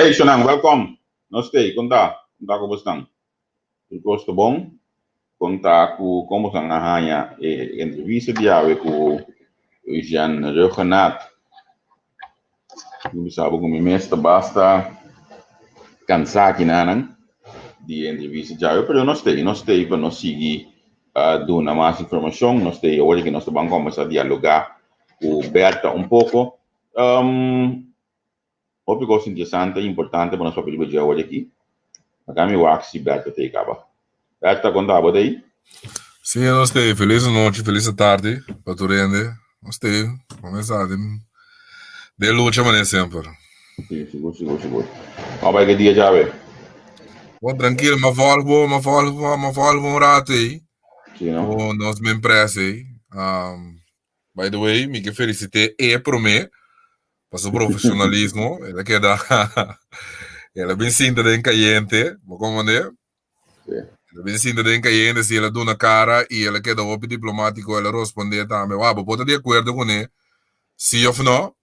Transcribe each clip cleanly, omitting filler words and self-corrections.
Hey, Shonang, welcome. Namaste, kunta. Kunta ko bastang. Gosto bom. Kunta ko como sang ahanya entrevista diawe ko Jean Regenat. Não sabe como mestre basta cansar aqui nanang de entrevista diawe, pero nós tei para nós seguir dando mais informação, nós tei hoje que nós vamos começar a dialogar com Berta pouco. Outro coisa interessante e importante para nós para pedir hoje aqui. Acá me wax se Berta te acaba. Berta, conta a aí? Sim, nós temos. Feliz noite, feliz tarde para tu rende. Nós temos. Começar de luta, mas sempre. Sim, seguro. Como é que dia já vê? Bom, tranquilo, mas volvo rato aí. Sim, não? Nós me impressa aí. By the way, me que felicitei por mim. Para o profissionalismo. Ele quer dar... Ele é bem simples de encaiente. Como é? Sim. Ele sinta de encaiente, se ele dá na cara e ele quer dar o diplomático, ele responde também. Pode de acordo com ele, sim ou não,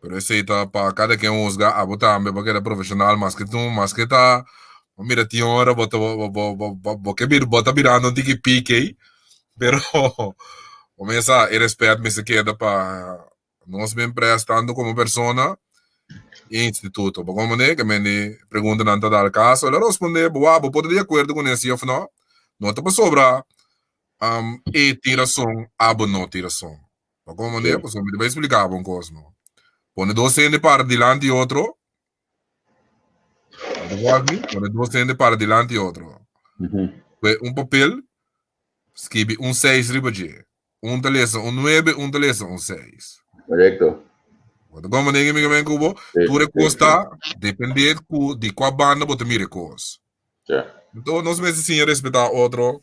pero aceita para cada quem usa, também porque é profissional, mas que tá, mira, tinha hora, bota virando um tique pique, pero, começa, e respeito, me se queda para nós me emprestando como pessoa e instituto. Como é que me pergunta não dar caso, ele responde, pode de acordo com esse ou não, não está para sobrar, e tiração, não tiração. Como é, pues me vai explicar uma coisa, não? Pone dois centes para delante e outro, pone dois centes para delante e outro. Papel, escreve 6 ribaji, telesa 9, telesa 6. Correto. Como é que me cubo? Tudo custa, depende de qual banda você mira coisa. Então, nós mesmos sim respeitar outro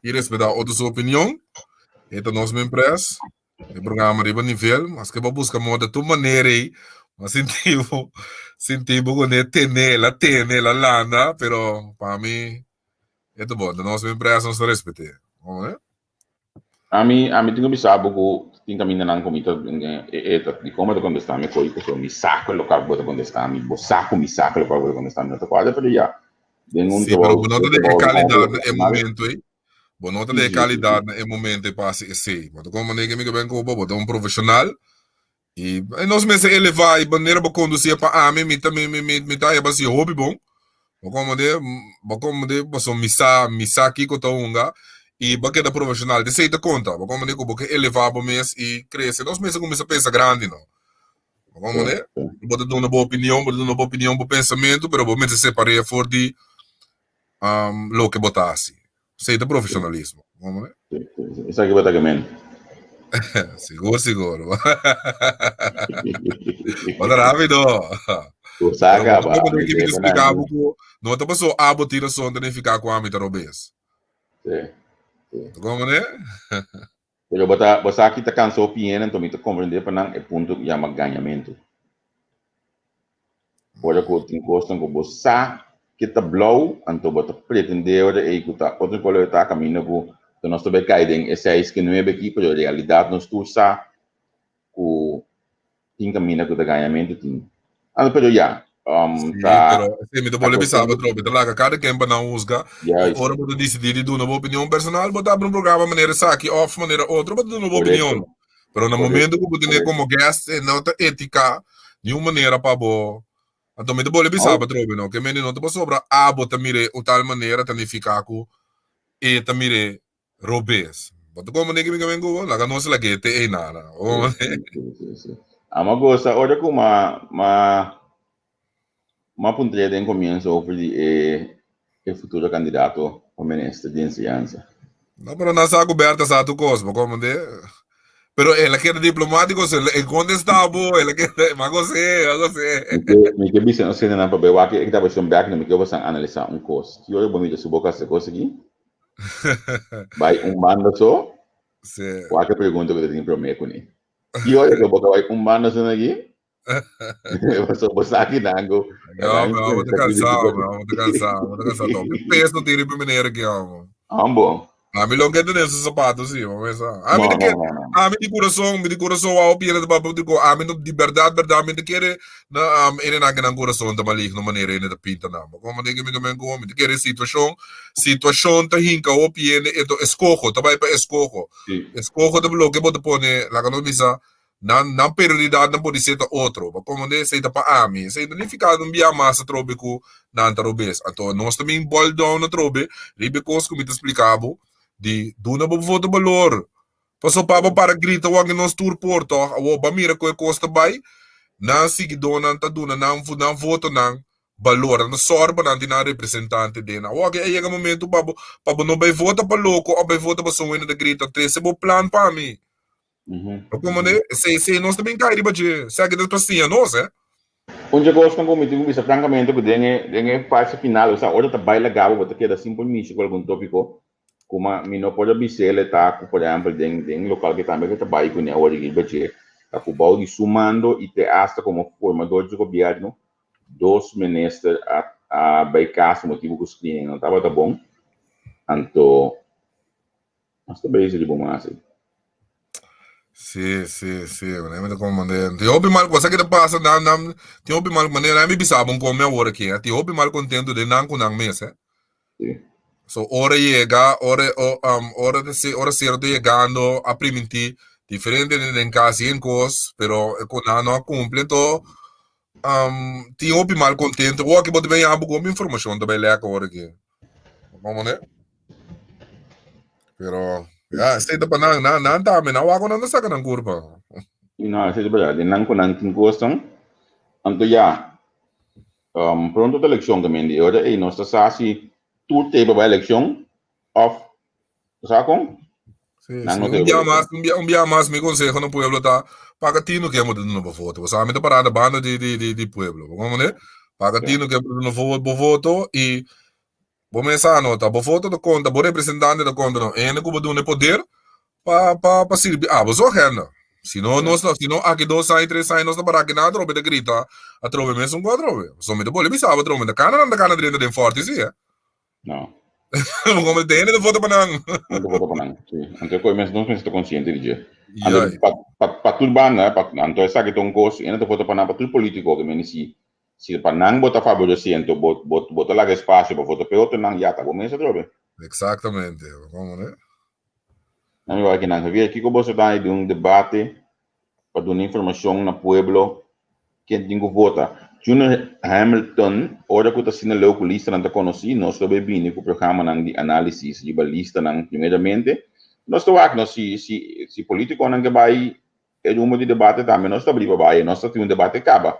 e respeitar outra sua opinião. Então, nós me empresa, o programa de nível, mas que vou buscar moda de tua maneira aí, mas sentivo com ele tem la lana, pero para mim é bom. Nós me empresa nós respeitar, não é? A mim tenho que saber que tem caminho na comida de como quando está me coi que me saco local bota quando está me saco local quando está me quadra pero já sim, pero nota de qualidade é momento aí. Nota de qualidade é momento para assim. Como é que me vem com o profissional e nós mesmos elevar e maneira para conduzir para me tá é assim hobby bom. Como de passou missa aqui com tonga e baqueta profissional de seita conta. Como de que elevar para mês e crescer. Nós mesmos começa a pensar grande não. Como de pode dar uma boa opinião para pensamento, pero vou me separar for de lo que botasse. Seita profissionalismo. Como é? Isso aqui botar que men. Seguro. Bota rápido. Saca, como é que me explicava não está passou a botar som de ficar com a mita robês. Sim. Como é? Pero botar aqui tá cansou opinião, então me tá compreender para não é ponto de ganhamento. Pode que tem coisa com você que tá blow, então bota pretender e que tá outro colher tá caminho com nós também caem esse é que não é aqui para a realidade nós tu sa com tem caminho com o ganhamento tem. Pero já pero me tô bolando pensava trope lá cada quem para não usar agora vou decidir de uma opinião personal botar para programa maneira aqui off maneira outra botar uma opinião pero no momento que você tem como guest não tá ética de uma maneira para bo então me tô bolando pensava trope não que me não tô sobra botar mire o tal maneira tá ficar com e tá mire robês botar como nem que me vengo lá que não se lá que tem nada a uma coisa olha como uma punteria de comienzo sobre o futuro candidato ao ministro de ensinança. Não, pero não está coberta essa tu coisa, como de. Pero ele quer diplomático, ele contestava, ele quer, mas você. Me que bisa não sei nada para ver que estava sendo back, não me que você analisar coisa. Que eu vou me deixar boca essa coisa aqui. Vai bando só. Sim. Qualquer pergunta que eu tenho para mim com ele. E olha que boca vai bando só aqui. Você aqui nango. Vamos te cansar. Que peso tira para mineiro aqui, bom. A mim não quer ter esses sapatos, sim, mas a mim No, de no, que no, no. a mim de coração ao pia de papo de a mim de verdade, a mim de querer na ele na que coração da maligno maneira ele da pinta na. Como de que me como de querer situação tá hinca o pia eto escojo, tá vai para escojo. Sì. Escojo de bloque bota pone la que bisa na prioridade não pode ser outro. Como de sei para a mim, sei não ficar um dia massa trobico na antarobes. Então nós também ball down na trobe, ribe cos como te explicava di duna ba voto balor. Paso pa para grita wag nos tour porto, awo ba mira ko costa bay, na sige donan ta duna na voto ng balor, na sorba na na representante din. Wag ay yung momento pabo no bay voto pa loko, o bay voto pa sungwin na grita, trese bo plan pa mi. Como ne, se nós também cai riba de, segue das pastinhas, nós, Onde eu gosto de comitir com isso, francamente, que tem fase final, ou seja, hora tá baila gabo, você queda simples nisso com algum tópico, como a minha pode bisele tá, por exemplo, tem local que também que trabalha com a hora que ele tá com o de sumando e te hasta como formador de governo, dois ministros a baixar motivo que os clientes não tava tá bom, então, nós também isso de bom assim. Sì, veramente comandante. Ti hobby mal cosa che te passa ti hobby mal maneira mi bisabon come a ora che ti hobby mal contento de nan con nan mese. Sì. So ora llega, ora cierto llegando a primiti differente in casi in cos, però con anno completo ti hobby mal contento, o che potete bem abo come informazione da bella ora che. Come Pero ya, stai da panang na dami na wako na nasa ka ng kurba. Não, isso é verdade. Não com não tem gostam, então já, pronto a eleição também de hora, e nós está assim, tudo teve a eleição, off, sabe? Sì, Não sì. não Un teve dia eleição. mas, un dia mas mi consejo no pueblo ta pagatino che mo de no voto. Sa mi da parada banda di pueblo. Como ne? Pagatino che no voto e bo mensano ta bo voto do conta, bo representante do conta no. E ne cubo do ne poder pa sirvi. Ah, bo so herna. Si no, si no, aqui 2 sai 3 sai, nós na barraca na trobe de grita, a trobe mesmo com a trobe. So me de bole, mi sabe trobe, da cana dentro de forte, sim, é? Não, Como tem, ele vota para não. não te voto para não. Sim, então eu mesmo não estou consciente de dizer. Yai. Então, para tudo bem, né? Então essa que tem coisa, eu não te voto para não, para tudo político que me se para não botar favorecendo, bota lá espaço para votar para outro, não, já tá, começa a trobe. Exactamente, como né? Não, eu aqui não, havia aqui que você está de debate para dar informação no pueblo, quem tem que votar. Junior Hamilton, ora que está sendo louco lista não está conhecido, nós estamos bem com o programa de análise de lista não primeiramente, nós estamos aqui, se político não que vai é um de debate também, nós estamos abrindo vai, nós temos debate acaba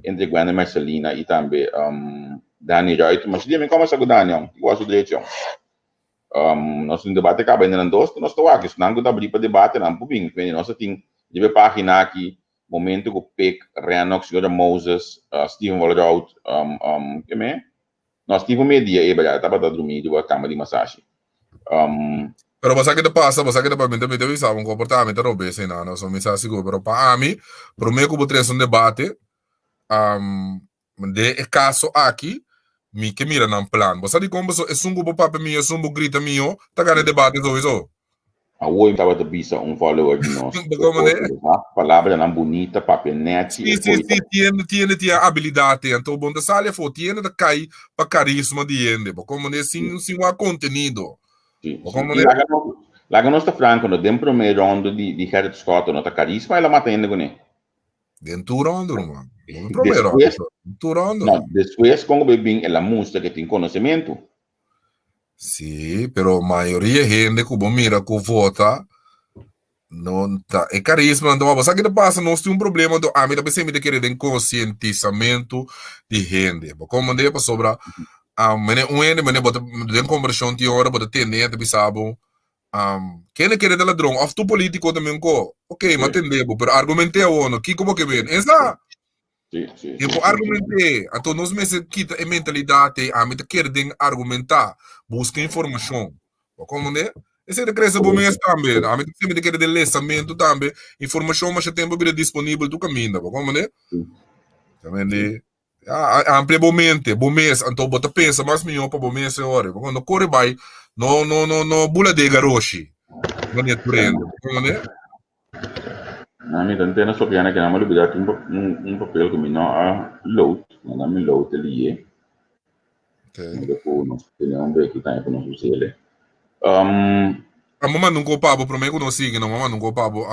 entre Gwen Marcelina e também Dani Reut, mas também como essa com Dani, igual a direção. Nós temos debate acaba ainda não dois, nós estamos aqui, não que está abrindo para debate não, por bem, nós temos de página aqui momento que o PEC, Renox, Yoda Moses, Steven Walrout, que me? Nós tive media e já estava a dormir de uma cama de massagem. Pero basta que te passa, basta que te passa, me avisava um comportamento robês, não, não sou mensagem seguro, pero para mim, para mim como três debate, de caso aqui, mi que mira nan plan. Basta di como é sungo bo pape mio, sungo grita mio, tá ganhando debate so isso. A oi estava de bisa follower de nós. Como né? Palavra não bonita, papinete. Sim, tiene habilidade, então bom da sala foi tiene da cai para carisma de ende, como né, sem o conteúdo. Como né? Lá que nós está franco, no tempo primeiro rondo de Gerrit Scott, não está carisma, ela mata ainda com ele. Dentro rondo, mano. Primeiro rondo. Não, depois como bem ela mostra que tem conhecimento. Sim, pero a maioria gente que mira que vota não tá é carisma, então você que passa nós tem problema então a mim também sempre querer de conscientizamento de gente, como de para sobra mene bota de conversão de hora bota tendência de sabe quem quer de ladrão of tu político também co ok mas entendeu pero argumentei ono que como que vem essa Sim. E por argumentar, então nós mesmos quita a mentalidade, a mim quer argumentar, busca informação. Como né? Esse é o cresce bom mês também. A mim sempre quer de lançamento também, informação mas tempo bem disponível do caminho, como né? Também de amplia bom mês, então bota pensa mais melhor para bom mês agora. Quando corre vai, no bula de garoshi. Non è prende, come mi tantena so piano che non mi dato un papel che mi no a load, non mi load lì. Dopo non teniamo un vecchio tempo non succede. A mamma non copavo, per me conosci che mamma non copavo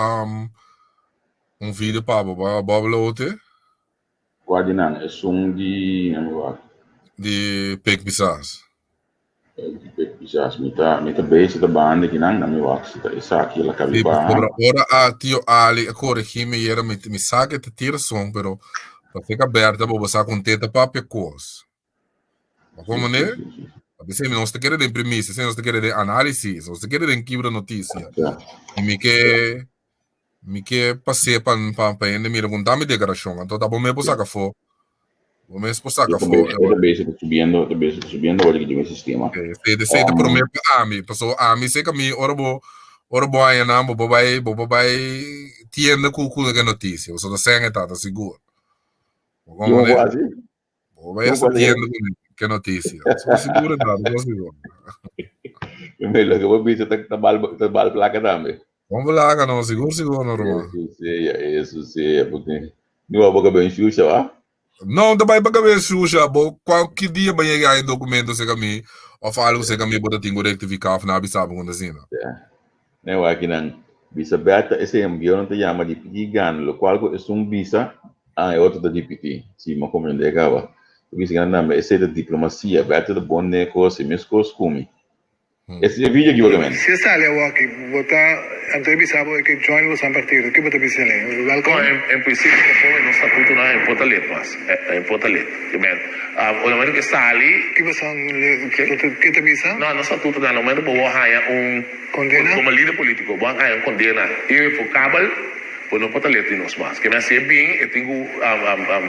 un video pavo, Bob Lote. Guardi nan, è son di Pek Bisas. Di Pek Bisas, mi ta base da bande che nan mi wax, sa aqui la caviba. Ora a tio Ali, corrigime era mi sa che ti tira son, però fica aberta, bobo sa contenta papia cos. Ma come ne? Se non sta querendo in premissa, se non sta querendo analisi, se non sta querendo in chibra notizia. E mi che passei pa ende mi raccontami declarazione, então tá bom me posar que for. Vou me posar que for. Também está subindo olha que o sistema. Sei de prometo a mim, pessoal, a mim sei que mim ora bo aí na bo vai tienda com que notícia, eu só da senha tá seguro. Como né? Bo vai essa tienda que notícia. Sou seguro nada, não seguro. Eu me lembro que vou ver se tá bal placa também. Vamos lá, não, seguro, normal. Isso sei, porque não vou boca bem xuxa, vá? Não, também para bem xuxa, bo qualquer dia vai chegar em documento se caminho, ou falo se caminho bota tingo rectificar, na bisaba quando assim, não. Não, aqui não. Bisa beta esse envio não te chama de pigan, lo qual é um bisa, é outro da DPT, se me compreender agora. Porque se não é esse da diplomacia, beta da bom negócio, mesmo come. Esse é o vídeo que eu recomendo. Se sale agora aqui, botar entrevistado que join você a partir, que botar bisa né? Em princípio, não está tudo na em Portalet, mas em Portalet, que bem. O momento que sale, que você que te bisa? Não está tudo na momento que vou ganhar condena como líder político, vou ganhar condena e por cabo por não Portalet e nos mais. Que me ser bem, eu tenho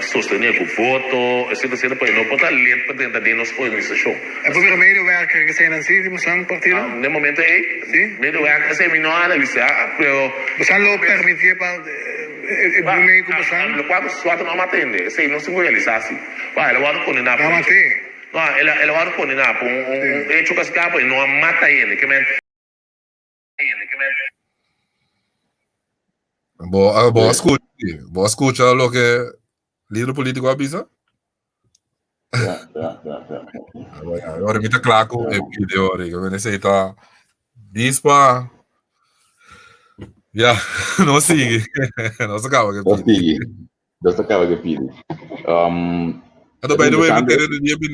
sostener com voto, etc para não Portalet para tentar de nos organização. É porque o medewerker que sai assim, que você partido? No momento é, sim. Medewerker se me não analisar, pero você não permitir para o meio que você lo qual suato não atende, se não se realizar assim. Vai, ela vai condenar. Não mate. Não, ela vai condenar por hecho que escapa e não mata ele, que men. Boa escuta lo que líder político avisa. Agora me tá claro com o vídeo, que me necessita dispa. Não sigue. Não se acaba que pide. Não se acaba que pide. By the way,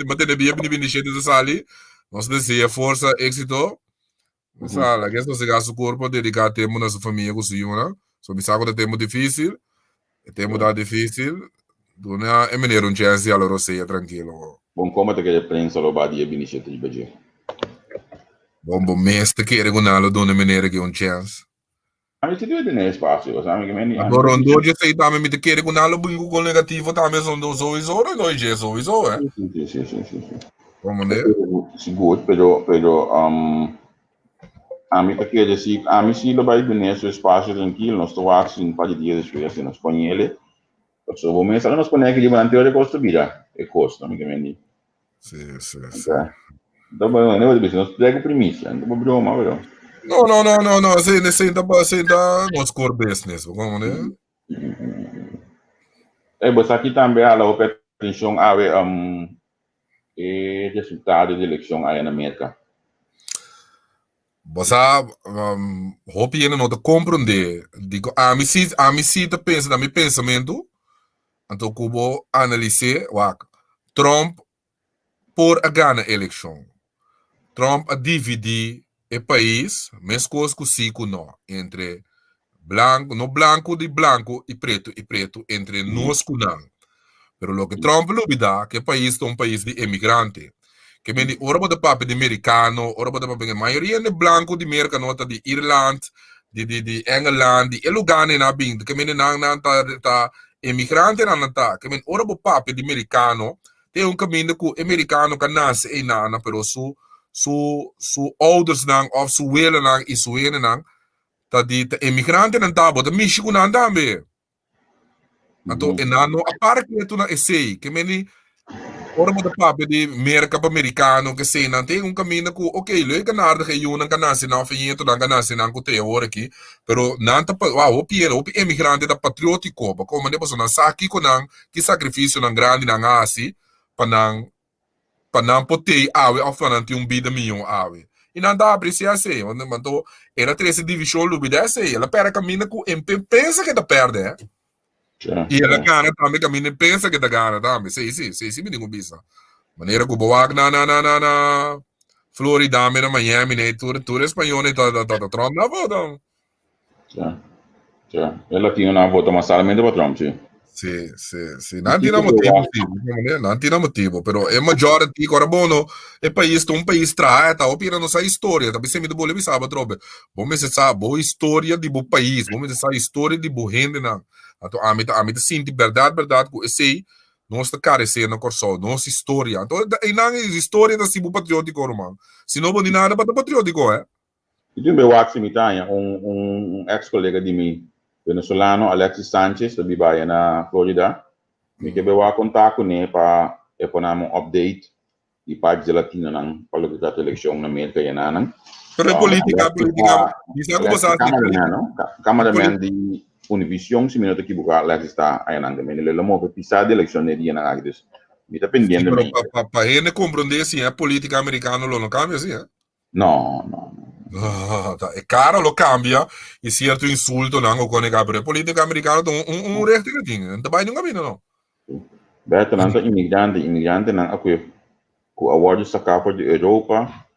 manter dia de sali, nós deseja força, êxito. Sala, que se gasta o corpo dedicar tempo na sua família com sua, né? So, mi sa que tempo difícil, tempo da difícil, dona é maneiro chance a loro sei tranquilo. Bom, como te quer prensa lo ba dia binisce de baje. Bom mestre que regonalo dona maneira que chance. A gente deve ter espaço, sabe que meni. Agora onde eu sei também me te quer regonalo bingo com negativo também são dos sowieso, não é sowieso, é? Sim. Como né? Seguro, pero a mim quer dizer, a mim se lo vai bem seu espaço tranquilo, nós estou assim para dias de experiência nós põe ele. Só vou mesmo nós põe aqui de manter o custo vida, é custo, amigo meni. Sim. Então, não é de nós pega premissa, não vou broma, velho. Não, sei da nos core business, como né? Mas aqui também a atenção a resultado da eleição aí na América. Basta hoop je não te compreender. Digo, a mim se te pensa na meu pensamento, então cubo analisar, Trump por a ganhar a eleição. Trump a dividir o país, mas coisas que sim não, entre branco e preto, entre nós que não. Pero lo que Trump olvida que o país é país de imigrante. Que men ora de papo de americano, ora de papo de maioria de branco de América nota de Irland, de Engeland, de Elugane na bing, que men na ta imigrante na ta, que men ora de papo de americano, tem caminho que americano que nasce e nana, pero su ouders nang of su wele nang e su ene nang, ta di imigrante na tabo, de Michigan na tambe. Então, enano a parte que tu na essay, que men ora mo de papo di merkap americano que sei não tem caminho que ok leuk kan aardig e yun kan nasi na finito dan kan nasi na ko te ora aqui pero nanta pa wow opi emigrante da patriótico ba como ne paso na saki ko nang que sacrifício nang grande nang asi panang potei awe of nanti vida milhão awe e não dá apreciar sei onde mandou era 13 divisão lubida sei ela pera caminho com pensa que da perde e ela gana também caminho pensa que da gana também sei me digo bisa maneira que boag na Florida na Miami né tudo espanhol né tá Trump na voda ela tinha na vota mas solamente para Trump sì non tiene motivo non tiene motivo però è majority ora buono e paese un paese tra ta opina non sai storia ta se mi do bolle mi sa trobe bom me se sa bo storia di bo paese bom me se sa storia di bo gente na ato amita sinti verdade ku sei nossa cara sei na corso nossa storia então e não é storia da sibu patriótico romano se não bom nada para patriótico e tu me wax mi tanya ex colega di mi venezolano Alexis Sanchez da Bibaia na Florida mi che bewa contatto ne pa e ponamo update i pagine latina nang palugita election na Amerika yana nang pero politica bisa ko sa cameraman di Univision si minuto ki buka Alexis sta ayanang de menele lo mo pe pisa de election ne dia nang agdes mi ta pendiente me pa ene comprende si è politica americano lo non cambia sì no è caro lo cambia e certo insulto nango con la politica americana un resto che tinga non vai non capito no beh tanto immigrante nan acque ku award sa capa di Europa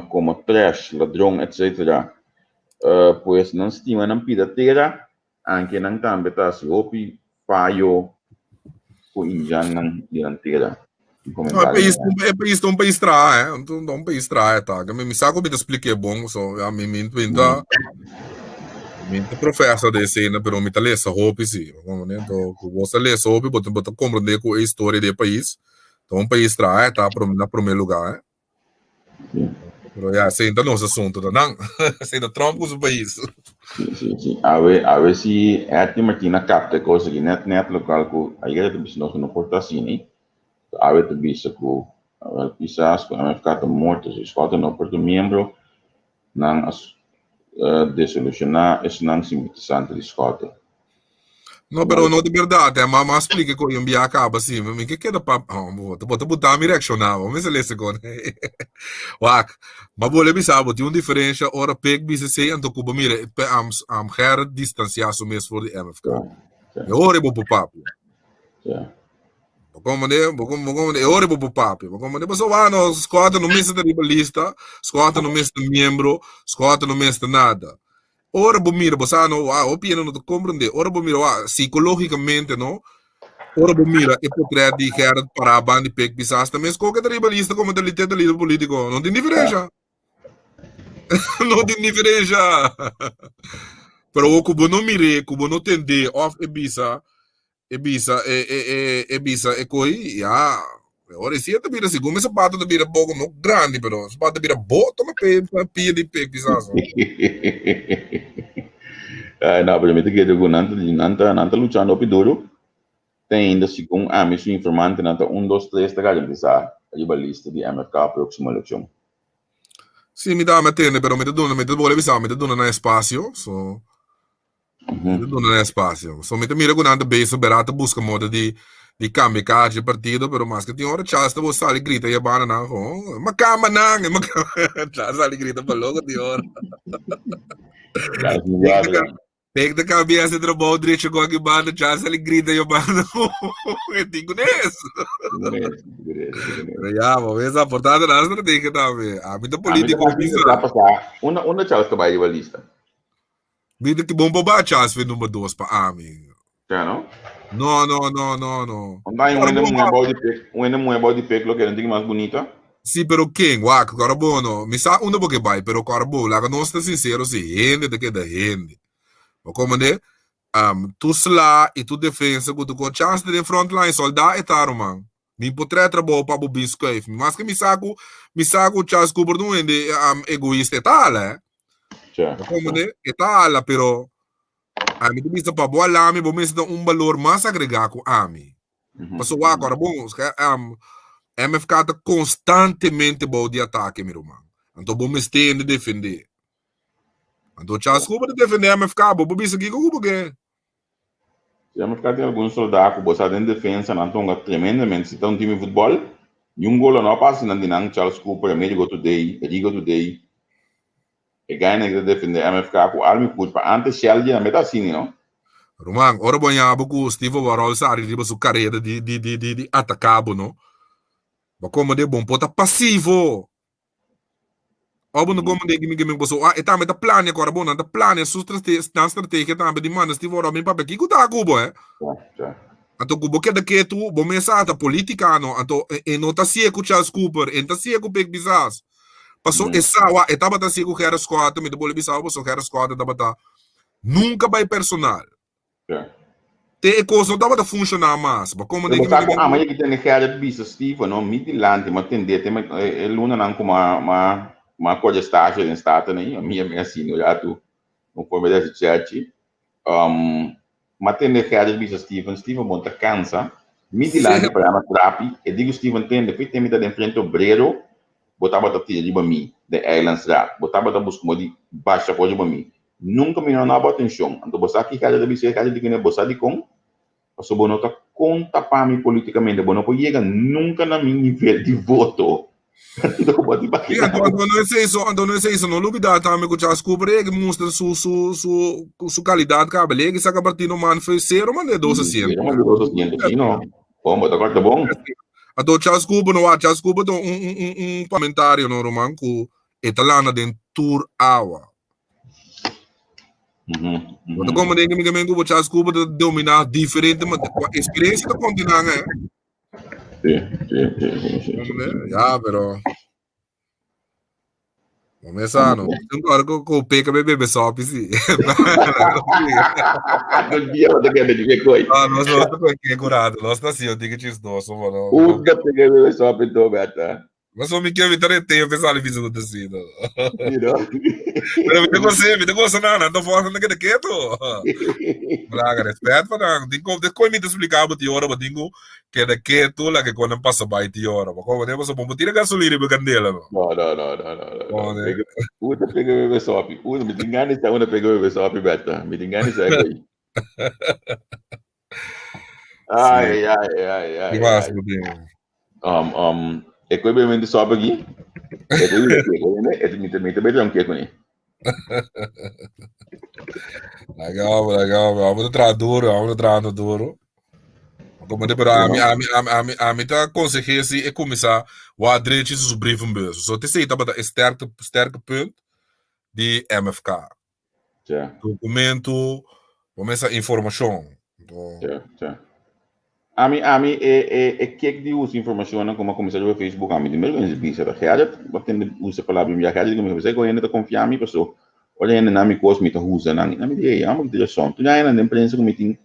como trash ladrão etc pues non stima nan pidatera anche nan tambeta si opi paio ku injan nan dirantera é país tra, um país tra, tá? Me saco me explique bom, so a mim pinta professor de cena, pero me tá lesa roupa sim, como né? Então, você lesa roupa, bota compreender com a história do país. Então, um país tra, tá? Na primeiro lugar, Pero já, sei então nosso assunto, não? Sei da Trump com o país. Sim. A ver se é a Martina capta coisa que net local com aí que tu não não porta assim, né? Avete visto che quizás hanno ficato morto si scotta non per membro non desoluzionar e non simpatizzante di scotta no però no di verdade ma explica come un via acaba assim mi che da pa bota botar mi reaccionava mi se le secondo wak ma volevi sabo ti un differenza ora pek bi se sei anto kuba mire am her distanciato mes for di MFK e ora bo papo Como é hora para o papo. Como é pessoal, não escuta no mês da ribalista, escuta no mês do membro, escuta no mês de nada. Ora bo mira, você não, opina não compreende. Ora bo mira, psicologicamente não. Ora bo mira, e potrei dizer para a banda de pek pisas também escuta da ribalista como da líder político. Não tem diferença. Não tem diferença. Pero o cubo não mire, cubo não tende off Ebisa e coi ja ora sia da bira segundo sapato da bira poco no grande però sapato da bira botto ma pia di pek bisaso no però che devo nanta luciano più duro tem ainda segundo a mim informante nanta 1 2 3 da galera bisa a balista di MFK prossima elezione sì mi dà matene però mi vuole bisogno mi dà una spazio so non è spazio. So, mi mira con tanto beso berato busca modo di cambiare il partito, però mas che ti ora c'ha stavo sali grita e bana na ma cama nang ma c'ha sali grita per logo di ora. Pek da cambia se trobo direito com a banda c'ha sali grita e bana. E dico nesso. Ja, ma esa portata na strategia também. A vida política una c'ha sta bai lista. Vedi che bomba bacia se numero 2 pa ami. Cioè, no? No. Andai un muoio di peclo che non è più bonita. Sì, però King, guarda, carabono, mi sa uno che vai, però carabono, la nostra sincero si hende de che da hende. Ma come ne? Tu sla e tu difesa con tu chance de frontline soldato e taro man. Mi potrei trabalhar para o biscoito, mas que mi saco chance com não é egoísta tale. Certo. Come è tale, però mi dice pa boa lami, bo messo un valore mais agregado a mi. Passou agora, bom, MFK está constantemente bom de ataque, meu irmão. Então, vou me estender defender. Então, Charles Cooper de defender MFK, vou bisa aqui com o Cooper. Se MFK tem alguns soldados que você em defesa, não estão tremendamente. Se está um time de futebol, e um gol não passa, não tem Charles Cooper, meio go today, Rigo today. E ganha que defender MFK com arma e puto, para antes Shell de meta assim, não? Romang, ora banhava com o Steve Warhol, sabe, de sua carreira de atacabo, não? Mas como de bom, pota passivo. Obo no como de que me passou, tá meta plano agora, bom, tá plano, sua estratégia tá de mano, Steve Warhol, me papai, que tá cubo, Então, cubo que daqui tu, bom, mensagem política, não? Então, não tá se com Charles Cooper, tá se com Peg Bizas. Passou essa, etapa tá se com Hera Scott, me do bolo Bizarro, passou Hera Scott, tá nunca vai personal. Te coisa não dá funcionar mais. Mas como digo, mas que tem que ter visto Steve, não, midilante, mas tem de ter, Luna não com uma coisa estágio em estado, né? A minha assim, já tu, não foi melhor de chat. Mas tem que ter visto Steve monta cansa, midilante para uma trap, e digo Steve tem de tem de frente ao breiro, botava a tira de mim, de Islands Rap, botava a busca de baixa coisa de mim. Nunca me não dava atenção. Então, você aqui, cada vez que cada dia que você com, você não está conta para mim politicamente, você não pode chegar nunca na minha nível de voto. Então, não é isso, não duvida também que o Charles Cooper mostra sua qualidade, cara, ele saca a partir do mano foi zero, mas é 1200. Não, bom, tá corta bom. Então, Charles Cooper não há, Charles Cooper tem comentário no romano que italana de tour hour. Então, como digo, o Charles Cooper dominar diferente, mas a experiência do continente, né? Sim. Já, pero... Começar, não? Agora que o Peca bebê só, sim. Não dia, mas daqui a ver coisa. Nós não estamos aqui curado, nós estamos assim, eu digo que isso não, só não. O que peguei bebê só, então, beta. Mas só me quer me dar tempo, pensar em visão da cena. Pero me tem coisa não tô falando que quieto. Braga, respeito para não. Tem como me explicar para ti hora, mas tenho que é quieto lá que quando passa vai ti hora. Mas como temos só para tirar gasolina e candela. Não. O que peguei bebê só, o me engane se uma pegou bebê só, beta. Me engane se é aí. Ai. Que massa, meu Deus. E quei bem sobe aqui. Me também não quer com ele. Legal. Vamos entrar duro. Como de para a mim tá conseguir se é começar o adrete se brief um beijo. Só te sei tá para sterke ponto de MFK. Documento, começa informação. A mim é que de usa informação como começar no Facebook, a mim de melhor bisa da real, batendo usa palavra minha cara, como você conhece da confiar me pessoa. Olha ainda na me cosme tá usa na me diga, amo que já tu já ainda na imprensa como tem.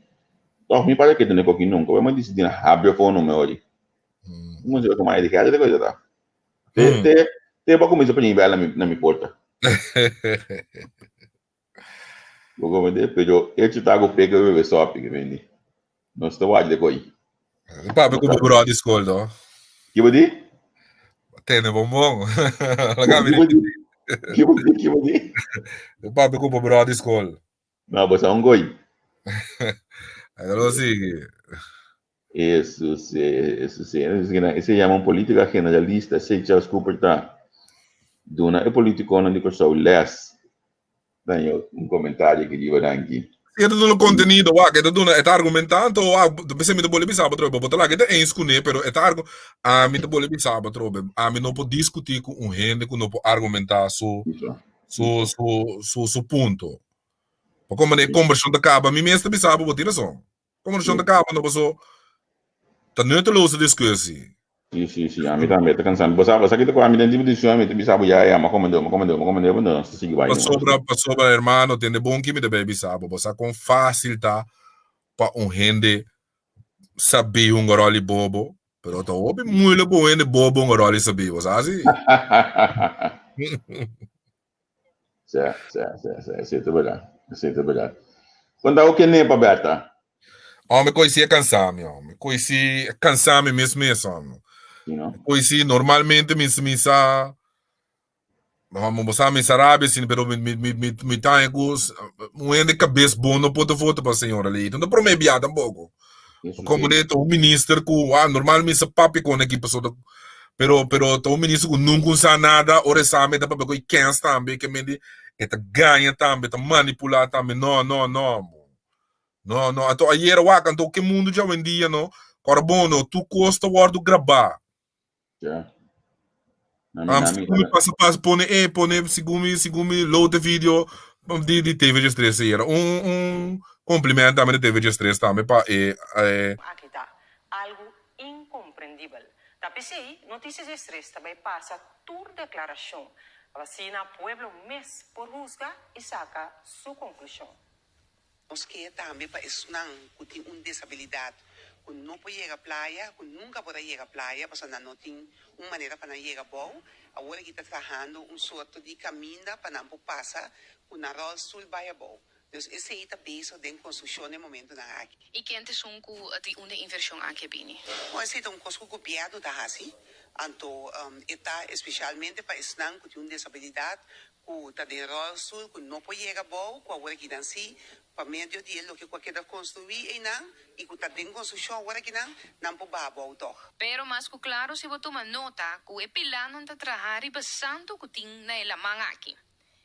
Toch me parece que tu não coque nunca, mas decidir na abre o fone meu ali. Não sei como é de cara da coisa tá. Te para começar para nível na me porta. Vou comentar, pero eu te trago pega o só que vende. Não estou a de coi. Papo como brother escolto. Que vou dizer? Tem bombom. Que vou dizer? Papo como brother escolto. Não, você é um goi. Agora sigue. Isso se chama política generalista, se já Cooper tá. Dona é político não digo só less. Tenho comentário que digo aqui. Eu tô no conteúdo, que eu tô argumentando, você me pode pensar, trobe, botar lá que é escutar, pero a mim pode pensar, trobe, a mim não pode discutir com gente que não pode argumentar su ponto. Como a conversão da caba, a mim mesmo pensava, vou tirar só. Conversão da caba, não posso, tá neutraloso discurso. Sim, a mim também tá cansado. Você aqui tá com a mim dentro de discussão, me pensava já, mas comandou, não, sigue vai. Passou para irmão, tem de bom que me deve pensar, você com fácil tá para gente saber roli bobo, pero tá óbvio muito bom gente bobo roli saber, você assim? Certo, verdade. Quando o que nem para Berta? Homem, conheci a cansar-me, homem. Conheci a cansar-me mesmo, homem. You know? Conheci normalmente, misa, vamos usar misa Arábia, sim, pero me tá com um de cabeça bom, não pode votar para a senhora ali. Então, para mim, biada um pouco. Isso Como sim. o ministro, normalmente, papi com a equipe, pero o ministro nunca usa nada, ora sabe, da papai, que quem também, que me ganha também, tá manipular também, não. Não, então aí era o então que mundo já vendia, não? Carbono, tu custa o do gravar. Yeah. Na Segundo passa, põe, segundo load de vídeo de TV de estresse era. Complemento também de TV de estresse também, Aqui tá algo incompreendível. Tapi sim, notícias de estresse também passa toda declaração. A vacina pueblo mês por juzgar e saca sua conclusão. Nós que também para isso não tem disabilidade, que não pode ir à praia, que nunca pode ir à praia, porque não tem uma maneira para ir a bom. Agora que está trabalhando sorte de caminho para não passar, que na roda sul vai a bom. Então, esse aí está pensando em construção no momento na aqui. E quem te sunku de uma inversão aqui bini? Mas esse é costo copiado da assim, então está especialmente para isso não que tem disabilidade, que está de roda sul, que não pode ir a bom, que agora que dança para meio de lo que qualquer construir e não, e que está em construção agora que não pode babo doch. Pero mas que claro se você toma nota que o pilano está trabalhando bastante que tem na elamang aqui.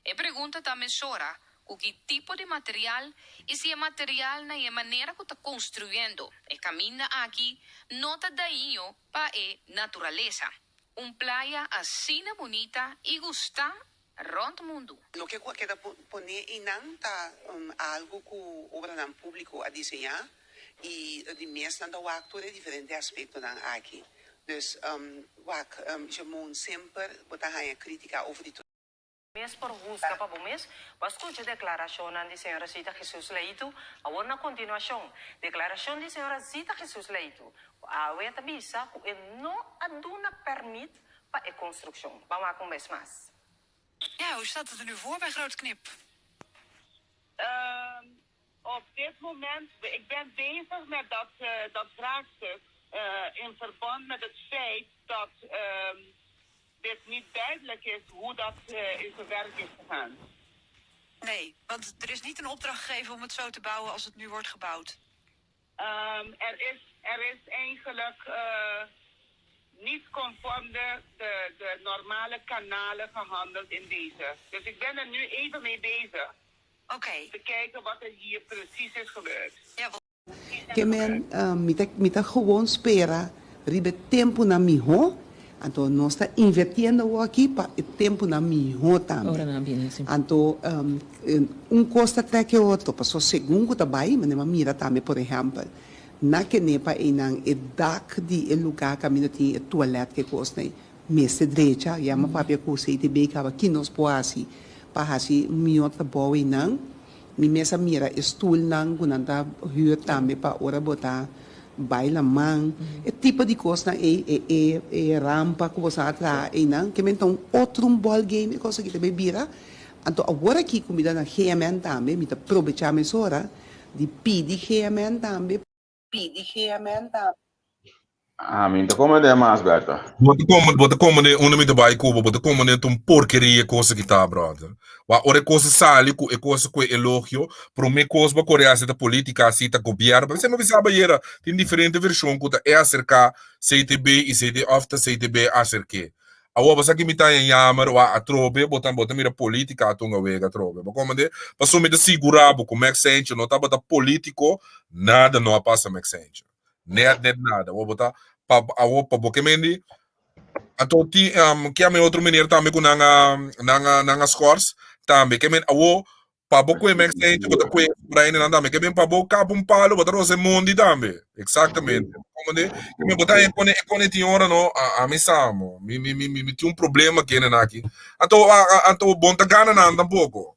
E pergunta também sora que tipo de material e se é material na maneira que está construindo. E caminha aqui, nota daí para a natureza. Playa assim bonita e gostar rond mundo. Lo que qualquer poner e não tá algo que o obra não público a desenhar e de mesmo não dá actor diferente aspecto não aqui. Dus chamam sempre botar a crítica over de Mês por busca para o mês, mas escute a declaração da senhora Zita Jesus Leito, agora na continuação, declaração da senhora Zita Jesus Leito, a UETA bisa que não aduna permite para a construção. Vamos lá com mais. Ja, hoe staat het er nu voor bij Groot Knip? Op dit moment, ik ben bezig met dat vraagstuk in verband met het feit dat dit niet duidelijk is hoe dat in zijn werk is gegaan. Nee, want er is niet een opdracht gegeven om het zo te bouwen als het nu wordt gebouwd. Er is eigenlijk niet conform de normale kanalen gehandeld in deze. Dus ik ben er nu even mee bezig. Oké. Te kijken wat er hier precies is gebeurd. Ja, que men mita gewoon spera ribe tempo na miho. Então, nós está invertendo aqui para o tempo na miho também. Então, costa até que outro. Passou segundo também, mas não mira também, por exemplo. Na que nepa inang dak di lugar caminho tem toilet que costa mesa direita, e uma papia coisa e bem que aqui nós poasi para assim miota boa inang. Mi mesa mira stool nang gunanda huur também para ora botar bailamang, tipo de coisa rampa que você atrás e não, que então outro ball game coisa que também vira. Então agora aqui comida na GMN também, me tá aproveitar mais hora de pedir GMN também. Então como é mais, Berta? Bota como de uma mita vai Cuba, bota como de porcaria coisa que tá, brother. Ora coisa sali, coisa com elogio, para mim coisa para Coreia da política assim tá governo, você não sabe era tem diferente versão que é acerca CTB e CD after CTB acerca. Agora você que me tá em Yamar ou a trobe, bota mira política a tunga vega trobe. Mas como de passou me de segurar, com Max Sanchez, não tá bota político, nada não passa Max Sanchez. Nada. Vou botar para Bokemendi. Então, que a outro menino também com nanga scores também. Que men awo para Boke Max Sanchez, bota com Brian não também. Que men para Boke um palo, bota Rose Mondi também. Exatamente. Como de que me botar em quando tinha hora não a missamo. Me tinha problema aqui aqui. Então bom tá gana não tampouco.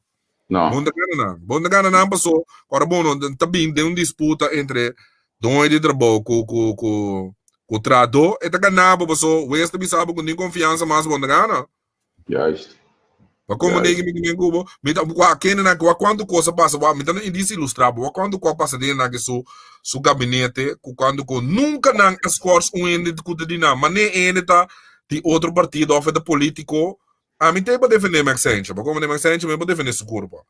Não. Bom tá gana não passou. Agora bom também tem disputa entre dois de trabalho com o trator e tá ganhando passou. O resto me sabe com nem confiança mais bom tá gana. Juist. Mas como ninguém me cubo, me dá quando coisa passa, me dá indício ilustrado, quando coisa passa dentro na su gabinete, quando nunca não esforço ende de cuidar de nada, mas nem ende tá de outro partido ou de político, a mim tem para defender Maxence, mas como Maxence me pode defender su corpo.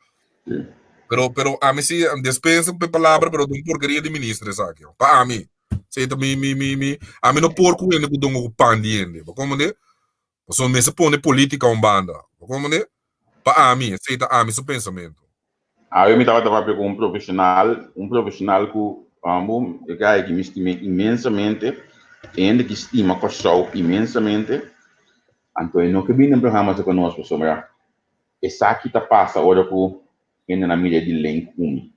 Pero a mim se dispensa por palavra, pero de porcaria de ministro, sabe? Para a mim, se tá a mim não porco ende com dongo pandiende, como né? São mesmo põe política banda. Como né? Para a mim, aceita a mim seu pensamento. Eu me estava trabalhando com um profissional que me estima imensamente, ainda que estima com show imensamente. Então, eu nunca vi um programa conosco sobre essa aqui tá passa hora que ainda na mídia de link comigo.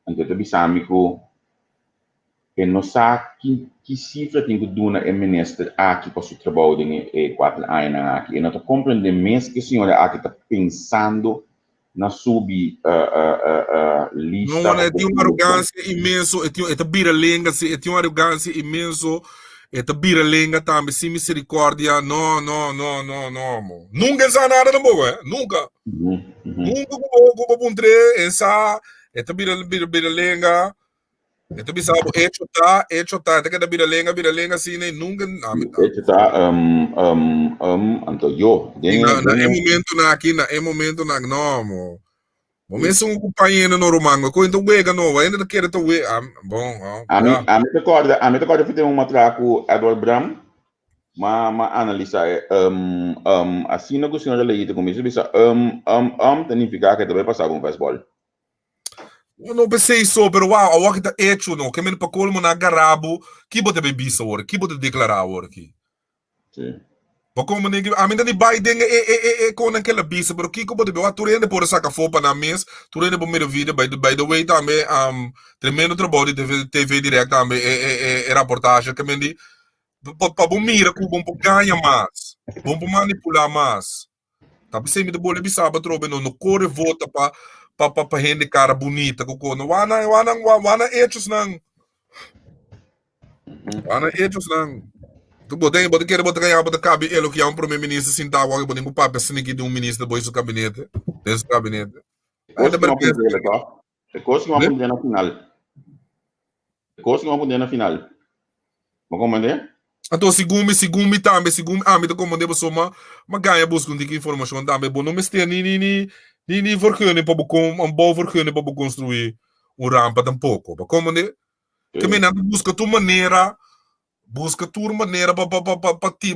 Então, eu pensava que não sabe que cifra tem que dar na ministra aqui para o trabalho de 4 anos aqui. E não estou compreendendo mesmo que a senhora aqui está pensando na subir lista. Não, tem uma arrogância imenso, é biralenga, tem uma arrogância imenso, é biralenga também, sem misericórdia, não. Nunca sabe nada da boa, nunca. Nunca vou puntre, essa, é biralenga. Então, bisa hecho tá, até que da biralenga assim, nem nunca. Hecho tá, então eu. Na momento na não, momento um companheiro no romano, coisa do wega não, ainda quer to we, bom. A mim recorda que tem uma traco Edward Bram, mas analisa assim na questão da lei, como isso bisa significa que deve passar um baseball. Eu não pensei isso, pero uau, o que tá hecho não, que me para colmo na garabo, que bote bebisa agora, que bote declarar agora aqui. Sim. Mas como ninguém, a mim da Biden é com aquela bisa, pero que bote beba, tu rende por sacar fopa na mês, tu rende por meio vídeo, by the way também, tremendo trabalho de TV direct também, é reportagem que me di, para bom mira, que bom ganha mais, bom manipular mais. Tá pensei me de bola bisa, para trobe no corre vota para gente cara bonita, kuko no wana hechos nang tu botem quer botar ganhar botar cabe ele que é primeiro-ministro sem tá agora botem com papel sem que de ministro depois do gabinete desse gabinete é coisa que vamos na final mas como é? Então segundo também me to como devo soma mas ganha busca de informação também bom não me esteja ni vergunning para een bouwvergunning para construir rampa tampouco. Mas como né? Que me não busca tua maneira para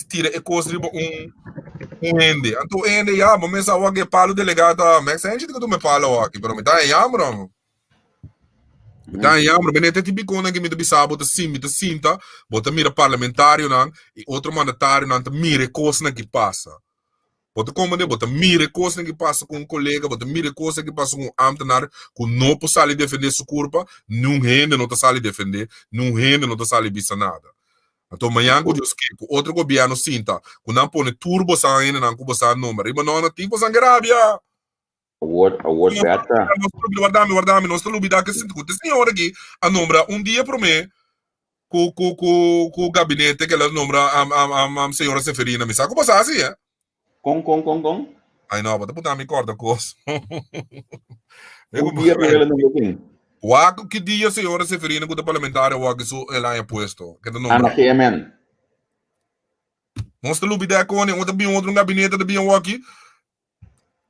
tirar e construir ende. Então ende já, mas essa é palo delegado, mas a gente que tu me fala aqui, pero me dá yamro. Bene te típico que me bisa bota cinta, bota mira parlamentário não e outro mandatário não mira coisa que passa. Bota como bota mire coisa que passa com colega, bota mire coisa que passa com ambtenaar, que não pode sair defender sua culpa, não rende, não está sair defender, não rende, não está sair bisa nada. Então, amanhã, que outro governo sinta, que não põe turbo saindo, não cuba sair número, mas não é tipo sangrávia. Award beta. Guardame, nós estamos lidando com esse senhor aqui, a nombra dia para mim, com o gabinete que ela nombra a senhora Seferina, me sabe como passa assim, é? Com. Ai não, bota puta me corta coisa. O dia para ela não tem. O que dia senhora Seferina com o parlamentar o que isso ela é posto, que não. Ana Kemen. Nós estamos lidando com outro bem outro gabinete de bem o aqui.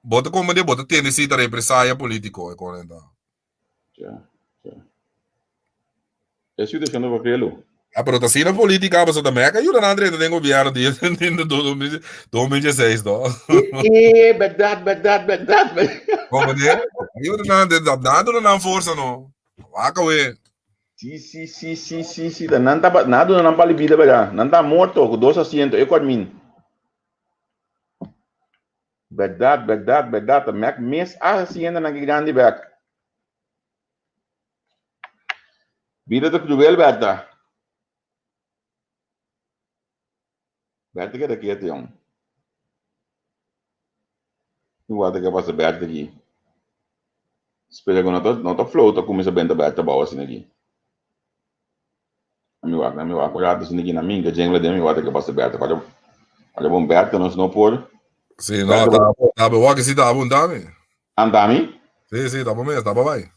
Bota como de bota tendência de represália político, é correto. Já. É situação do papel. Pero tá sendo política, mas também é que ajuda na direita do governo de 2016, não? Verdade. Como é? Ajuda na força, não? Vaca, ué. Sim. Nada não vale vida, verdade. Não tá morto, com 2 assentos, eu comigo. Verdade. Mac mês assentos na grande back. Vida do cruel, verdade. Berta que é daqui até um. O até que passa Berta aqui. Espera que não tá flota começa bem da Berta boa assim aqui. A meu acurado assim aqui na minha, que jingle de meu até que passa Berta. Olha bom Berta não por Sì, no, tabo wa si tabo ndami. Andami? Sì, tabo me, tabo vai.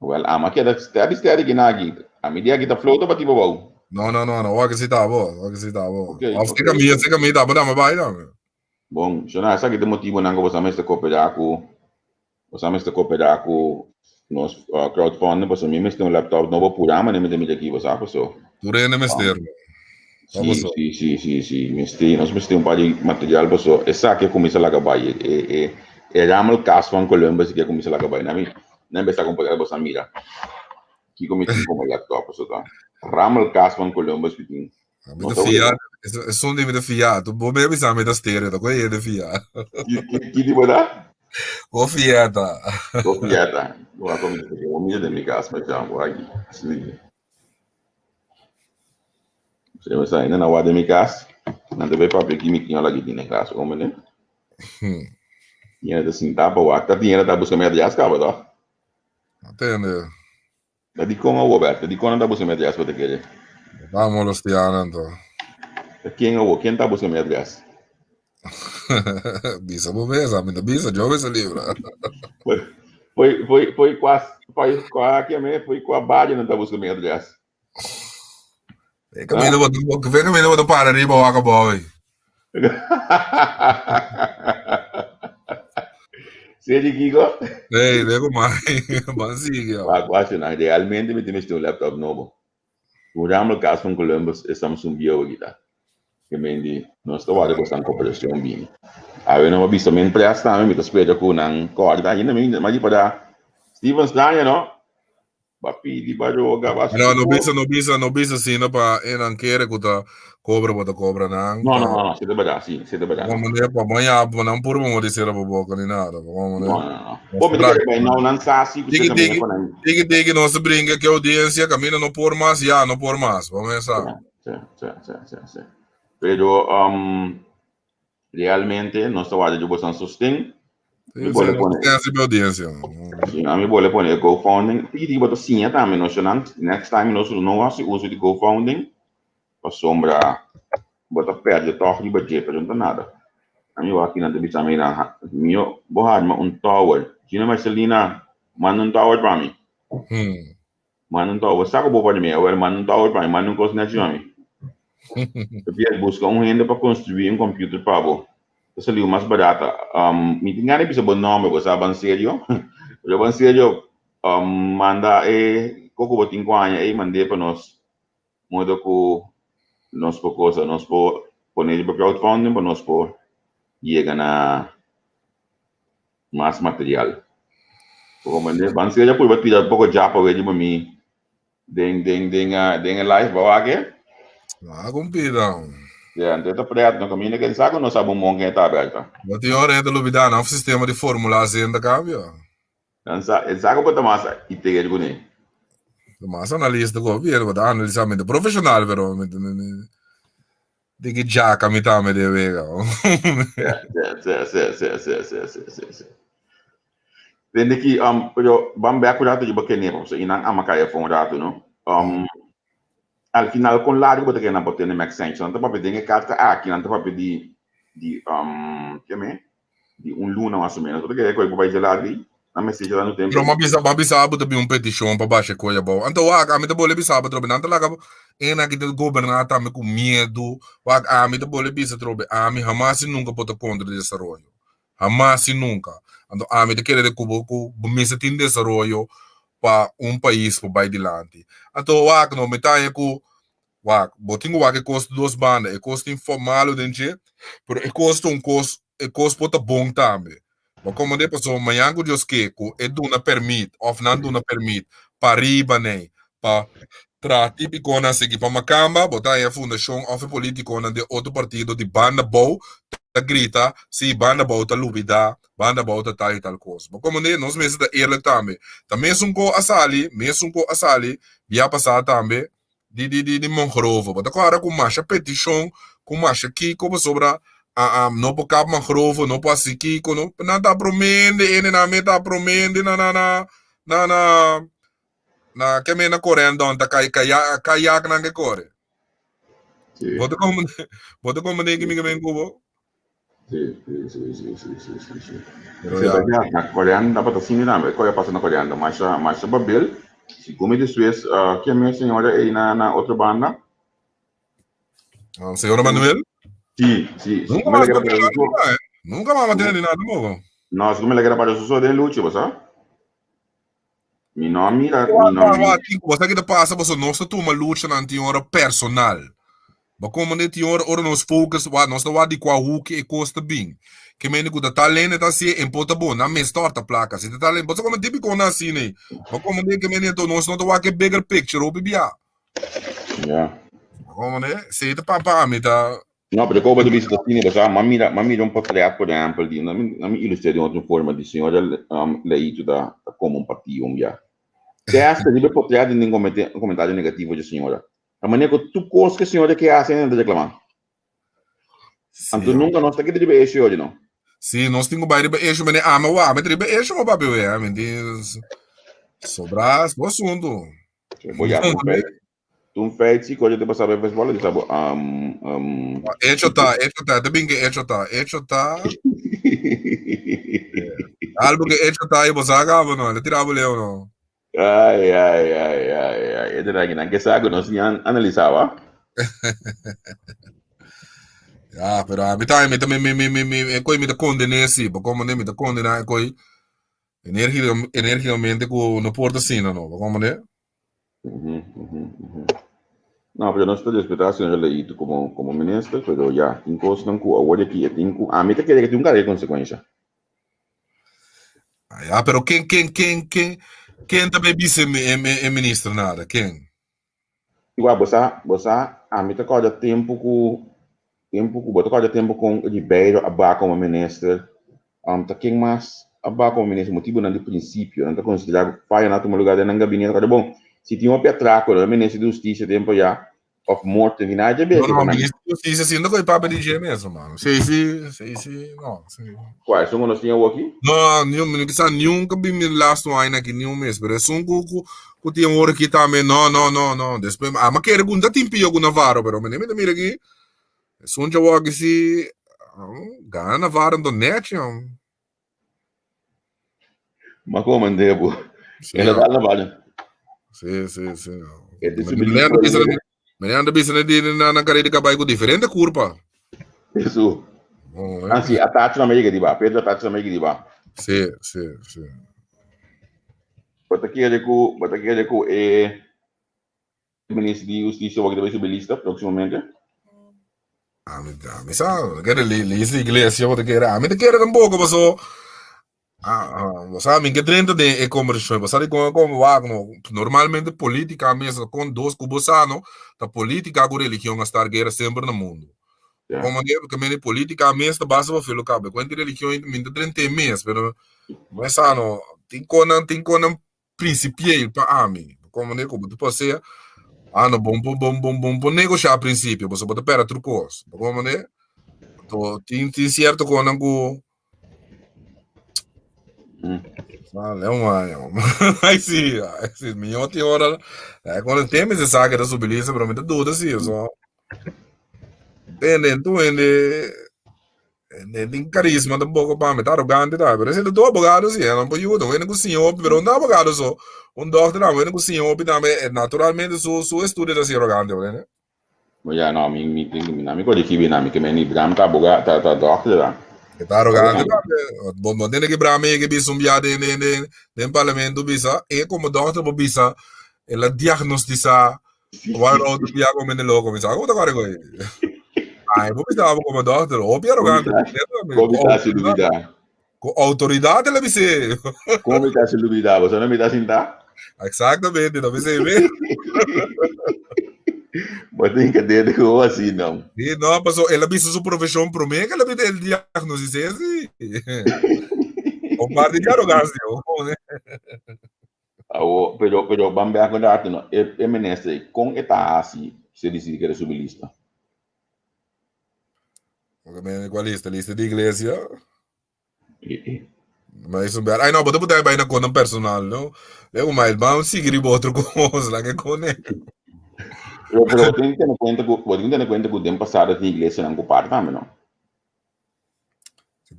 Well, ama que da steady ginagi. Ami dia kita flow to pati babaw. No, wa si tabo. Okay. Of se kami tabo dama vai dami. Bom, shona essa que tem motivo nango você mesmo cooperar com nos crowdfunding, você mesmo tem um laptop novo por ama, nem me aqui você sabe só. Tu rende mester. Sim, nós temos um par de material para só. Essa que começa lá gabai, ramal casfan Columbus que começa lá gabai, não é? Não é com pegar você mira. Que começa com laptop só tá. Ramal casfan Columbus que tem. Met de Fiat, is zo'n ding met de Fiat. Tu bom mesmo sabe da stereo, da coisa de Fiat. Que tipo da? O Fiat. Vou começar com o mídia de minha casa, mas já vou aqui. Você vai sair na hora de minha casa, não deve papel que me tinha lá aqui na casa, como né? Tinha de sentar para o acta, tinha de buscar minha dias, cara, tá? Entende? Da di como Roberto, di como da buscar minha dias para te querer. Vamos los tianan to. Quem tá buscando minha dias? Bisa mo mesa, minta bisa, jove se livra. Foi quase a base não tá buscando minha dias. Camino boto para riba o boy. Sei Gigo? Ei, lego mais. Bansiga. Quase não, realmente me temos um laptop novo. O ramal caso com Columbus é Samsung Bio kita. Que mendi nós trabalhamos com essa cooperação bem. Aí não me visto men presta, me tô esperando com nang corda ainda me mas para Steven Stein, não? Papi di baroga basta. No bisa sino pa enang kere kuta cobra nang. No, siete badasi. Como ne pa manhã pa não por mo dizer pa boca nem nada. No. Pô, me diga bem, não sasi que você Digi não se brinca que a audiência camina não por mais, não por mais. Vamos pensar. Sim. Pero realmente nós trabalhamos de bastante sustento. Me vuole audiência. Sim, a me vuole poner GoFunding. Pedi para sim, também nós next time nós não uso de GoFunding para sombra bota perde toque de budget para não nada. A mim aqui na TV também na meu borrar tower. Gina Marcelina manda tower para mim. Manda tower. Sabe o bobo de mim? Eu manda tower para mim, manda coisa na mim. Eu ia buscar renda para construir computer para você. Isso ali o mais barato. Me tinha nem pensado no nome, você sabe sério? Eu sério manda coco botin com aí mandei para nós. Modo que nós por coisa, nós por poner para crowdfunding, para nós por chegar na mais material. Como mandei, van sério por tirar pouco já para ver de mim. Den live bawa ke? Compidão. Então tá preto no caminho que sabe não sabe monge que tá aberto. Mas tem hora de lubidar o sistema de formulação ainda cambia. Não sabe para massa e ter algo nem. Mas analista do governo, da analisamento profissional, pero de que já camita me deve. Sim. Vende que pero vamos ver curado de baquene, você inang amacaya foi rato, não? Al final com largo botar que na botar na make sense, não tá para pedir carta aqui, não tá para pedir de de luna mais ou menos, porque é coisa para ir lá ali. Na mensagem lá no tempo. Pero mabisa abu tabi petition para baixar coisa boa. Então a mim tá bole bisa trobe, não tá lá que do governar tá me com medo. A mim tá bole bisa trobe. A mim jamás nunca pode contra o desenvolvimento. Jamás nunca. Então a mim tá querendo que o mesa tem desenvolvimento para país para vai adiante. Então não me tá que botinho que custa duas bandas, custa informal dentro, pero custa custo pota bom também. Mas como de pessoa amanhã que Deus quer, que duna permite, ou não duna permite, para riba nem, para típico na seguir para Macamba, botar aí a fundação ou político de outro partido de banda boa, grita, se banda boa tá lubida, banda boa tá tal e tal coisa. Mas como de nós mesmos da erle também, também são com a sali, via passar também de mangrove, mas agora com marcha petição, com marcha aqui, como sobra não por cabo mangrove, não por assim aqui, não tá promende, ele na meta promende na que me na correndo onde caiaque na que corre. Bota como nem que me cubo. Sì, sì. Pero Sì, ya, perché na coreano dapat assim na, coisa passa na coreano, mas sa Babel, se come depois, que a minha senhora aí na outra banda, señor Manuel, se nunca come más ela va para a tener isso, nada, nunca más va a tener ni nada, mogo. nós como ela para isso de luta, você? Mi nome, Você que te passa, você não está tomando luta na tiora personal. Mas como ne tiora, ora nos focus, nós está de qual o que custa bem. Que me digo, tá lendo, tá se em pota bom, na me starta placa, se tá lendo, você como típico na assim, né? Mas como ne que me ne to, nós não tá que bigger picture, o bibia. yeah. Como ne, se te papa, me tá. No, perché come devi stare fine, perché mira un po' creato, per esempio, di, non mi illustri di un'altra forma di signora, lei da come un partito, via. Se acha que deve poder ter um comentário negativo de senhora. A maneira que tu coisa que a senhora que hace ainda reclamar. Então nunca nós está aqui de beijo hoje não. Sim, nós temos baile beijo, mas ama o ama, tribe beijo, mas papi, me diz sobras, bom assunto. Boia, tu fez se coisa de passar para a bola de sabo. Hecho tá, também que hecho tá. Algo que hecho tá aí, você acaba não, ele tirava o leão não. Ai. Ito na ginang kesago no siya analisaba. Ja, pero a mí también me te condené así, porque como me te condené coi energiamente con no porta sino no, como ne? No, pero no estoy respetando el leído como ministro, pero ya, tem coisas não cu agora aqui, tem cu, a mim te quer que tem um cara de consequência. Ja, pero quem também disse ministro nada, quem? Igual, você, a mim te corda tempo bota corda tempo com Ribeiro, aba como ministro, tá quem mais, aba como ministro, motivo não de princípio, não tá considerado pai na toma lugar de gabinete, cara bom, se tinha um petraco, o ministro de justiça tempo já, of morte, vinagre, bem. Não, ministro de justiça assim, não foi papo de dia mesmo, mano. Sim, não. Quais são os tinha aqui? Não, nenhum que me last one aqui, nenhum mês, pero são que tinha hora aqui também, não, depois, mas quero que não tem pio com Navarro, pero me mira aqui, são já o que se ganha Navarro no net, mas como andebo? Ela dá Navarro. Sim. Me anda pensando na carreira de cabelo diferente curva. Isso. Anzi, a taxa na América de ba, Pedro a taxa na América de ba. Sim. Bota aquele com ministro de justiça que deve ser lista proximamente. Me sabe, que le iglesia o te quer, me te quer tampoco pasó. Sabe, que 30 de conversão, sabe como normalmente política mesmo com dois cubosanos, a política com religião a estar guerra sempre no mundo. Como é que a política mesmo basta para filo cabe, quando religião ainda 30 meses, mas sano tem conan principial para mim, como é como tu pode ser, no bom negociar a princípio, você pode pegar trucos, como é, tem certo conan com Aí sim, minha tem hora. Quando tem essa saga da subilícia, para mim, tá tudo assim, só. Tem carisma da boca para mim, tá arrogante, tá? Mas ele é abogado, sim, não pode ajudar, eu não consigo, mas não é abogado só. Doctor, não, eu não consigo, também, naturalmente, sou estudo assim, arrogante, né? Mas já, não, me coisa que que me Ibrahim tá abogado, tá doctor, tá? Tá arrogante, bom, tem que Ibrahim que bisa no parlamento, bisa, e como doctor, bisa, ela diagnostica, o do diago me logo, bisa, como tá agora coi? Ai, vou pensar como doctor, ou arrogante, como tá se duvidar? Com autoridade, ela bisa. Como tá se duvidar? Você não me dá sentar? Exatamente, não bisa mesmo. Mas tem que ter algo assim, não. E não, passou, ela bisa sua profissão para mim, que ela bisa diagnostica, assim. O parte de arrogância, né? Pero vamos ver agora, não, é ministro, com eta assim, se decide que é subelista. Qual lista? Lista de igreja? Mas isso ai não, pode botar bem na conta personal, não? Eu mais vamos seguir outro coisa lá que conecta. Pero tem que ter conta que o tempo passado a igreja não compara também, não?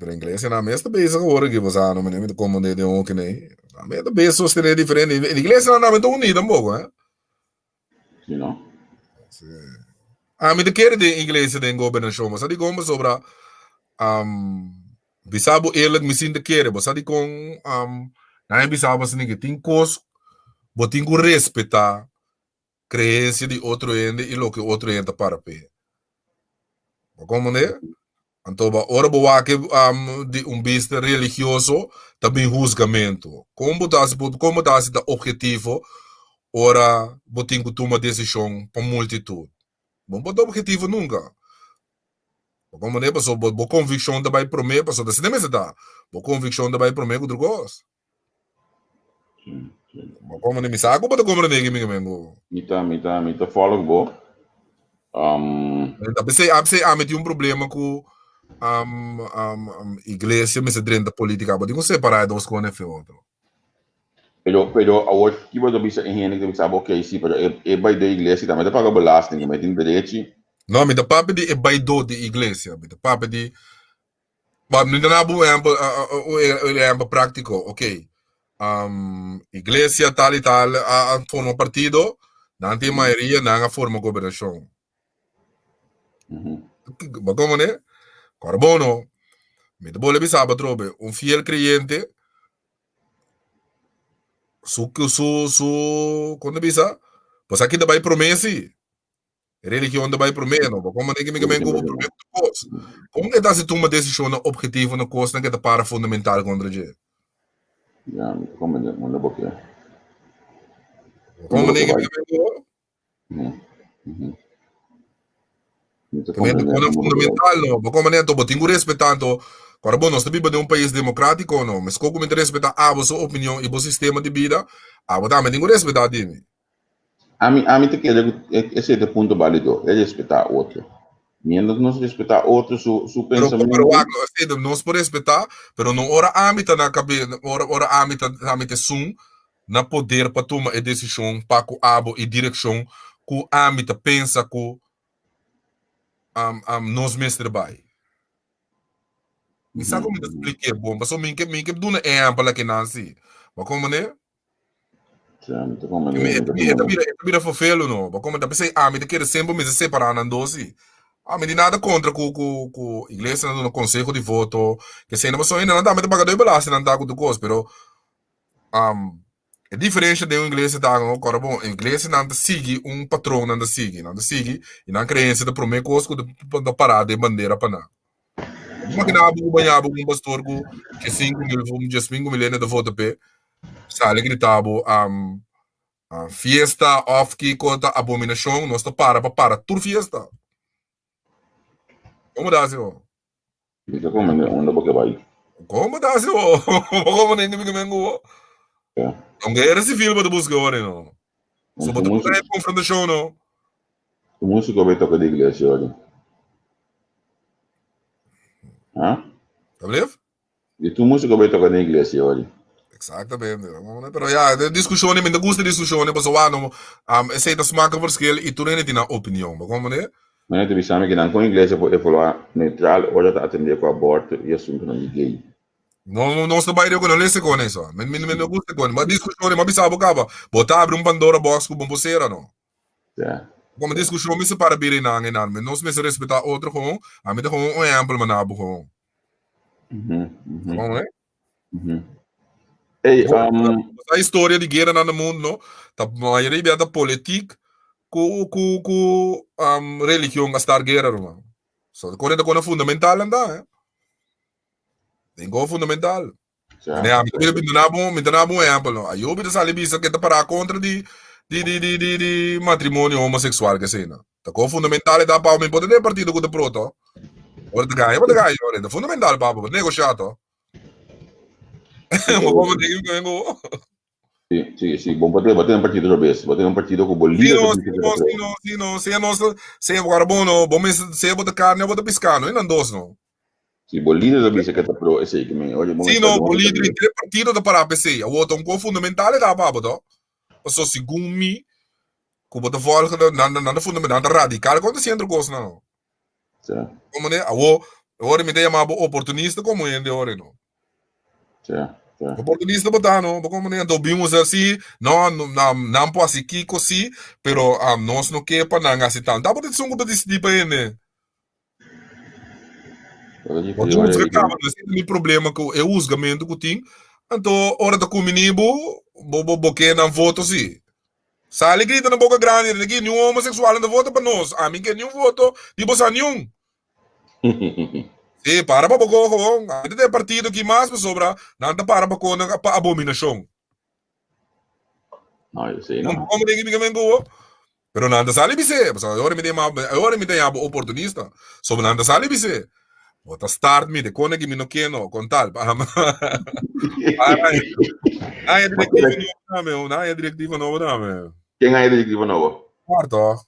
Pero inglês na mesa bezig geworden que você não me de como de um que nem. A mesa bezig sostener diferente. In inglês na mente unido um pouco, hè? You know? A mim de querer de inglês de governação, mas ali como sobre bisabo eerlijk misschien de keren, mas ali com na bisabo assim que tem coisa, botin com respeitar crença de outro ende e lo que outro ende para pé. Como né? Então, ora boa que de vista religioso também julgamento. Como dá se o objetivo, ora botin que toma decisão para multitude. Bom, botar objetivo nunca. Como né? Passou boa convicção da vai prometer, passou da cinema se dá. Boa convicção da vai prometer outra coisa. Como né? Me sabe como como né que me mengo. Mita follow bo. Apesar de problema com igreja, mas dentro da política, mas não separar dos com o outro. Pero agora que você bisa higiene que bisa ok sim, pero é by da igreja também paga belasting, mas tem direito. Não, me da papo de by do de igreja, me da papo de mas me dá um prático, ok. Igreja tal e tal forma partido, não tem maioria, não forma governação. Mas como né? Carbono, me dá bisaba trobe, fiel cliente, quando bisa, pois aqui da vai promessa, religião da vai promessa, como nem que me como prometo coisa. Como que dá se tu uma decisão objetivo na coisa que é para fundamental contra je? Ja, como não boque. Como nem que me também é fundamental, não. Como nem tu botinho respeitando, carbono, nós estamos de país democrático, não. Mas como me respeita a sua opinião e o sistema de vida, também tenho respeitar de mim. A mim te quero esse é o ponto válido, é respeitar outro. Menos nós respeitar outro su pensamento. Pero nós por respeitar, pero não ora amita na cabeça, ora amita sum na poder para tomar a decisão para com abo e direção que amita pensa que nós mestre vai. Me sabe como explicar bom, mas só me que duna é para que nasce. Mas como né? Mira fofelo não, mas como tá pensei, me quer sempre me separar na doce. Me de nada contra com igreja no conselho de voto, que se não só ainda não dá me pagar dois belas não dá com do coisa, pero a diferença de igreja tá agora bom, a igreja não segue patrão não segue e não crença de prometer coisa da parada de bandeira para nada. Imagina um pastor que 5 mil de voto pe sale gritavo fiesta off que conta abominação nós para tur fiesta. Como dá se o? Como não boque vai. Como dá se o? Como nem me mengo. Não guerra civil para buscar agora não. Só para ter confrontação não. O músico vai tocar de igreja olha. Tá vendo? E tu músico vai tocar na igreja olha. Exatamente. Pero ja, de discussione, me gusta discussione, mas o ano, aceita smaken verschil e tu nem tem a opinião, mas como né? Mas tu sabe que não com igreja pode falar neutral, olha tá atender com aborto e assunto não gay. Não está baile com não com isso. Me gusta com, mas discussione, mas bisabo cava. Botar abre Pandora box com bomboceira não. Ja. Como discussione me se para biri na ngenan, me não se me respeitar outro com, a me de com exemplo manabo com. Como né? Hey, a história de guerra no mundo, não? Tá maioria da política com religião gastar guerra, não? Só quando é coisa fundamental anda, hein? Tem coisa fundamental. Né? Me dá bom exemplo, não? Aí eu vi essa libisa que tá para contra de matrimônio homossexual que sei, não? Tá coisa fundamental é dar para o poder partido com o proto. Ora de ganha, é fundamental para negociar, Como digo que vengo. Sì, buon potere battere un partito dovesse, battere un partito con Bolivia. Se se guarbono, bom se bota carne, bota piscano, e não dos não. Sì, Bolivia dovesse che pro e sei che me oggi Sì, no, Bolivia in tre partito da para PC. O outro um fondamentale da baba, do. Só segundo me, que bota volta na fundamental radical quando se entra gosto não. Certo. Como né? Ora me chamava oportunista como ele ora não. Certo. Oportunista botano, como nem dobimos assim, não posso aqui assim, pero nós não quer para não assim tanto. Dá para decidir para decidir para ele. Mas o recado, não é problema com o julgamento que tem. Então, hora da comunibo, boque não voto sim. Sali grita na boca grande, aqui nenhum homossexual não vota para nós. A mim que nenhum voto, tipo só nenhum. Sim, para boca com, ainda tem partido que mais me sobra, não para para abominação. Não, eu sei não. Como tem que me go? Pero nada sali bise, agora me tem oportunista, sobre nada sali bise. Bota start me de kone que me no quero com tal para é diretivo novo dame. Quem é diretivo novo? Quarto.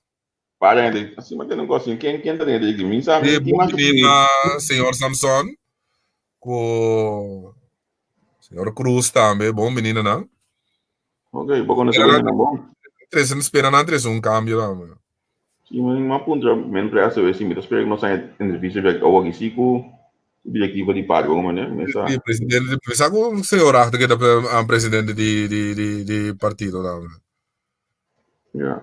Para assim, mas eu não gosto. Quem tá dentro diretivo? Mim sabe? Senhor Samson, com senhor Cruz também, bom menino não? Ok, pouco não sei bom. Três não espera nada, três cambio lá. Sim, mas uma ponta, men pressa eu assim, me espero que não saia entrevista de algo aqui com o diretivo de par, como né? O presidente, pensa que o senhor Arthur que é o presidente de partido lá. Ja.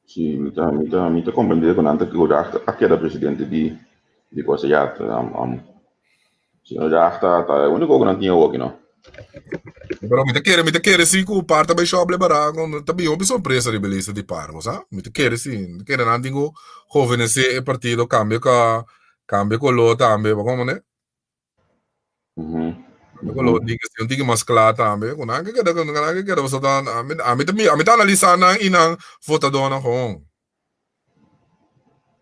Sim, me tá compreendendo com nada que o Arthur aqui é presidente de coisa já, senhor Arthur tá o único que não tinha aqui não. Però mi te chiede sì che parte per shoble barago, tabi ho sorpresa di bellezza di Parma, sa? Mi te chiede sì, che non dico giovane se il partito cambia con lo tambe, ma come ne? Quello dico masclata tambe, con anche che da so da a me analizzare in un votadona con.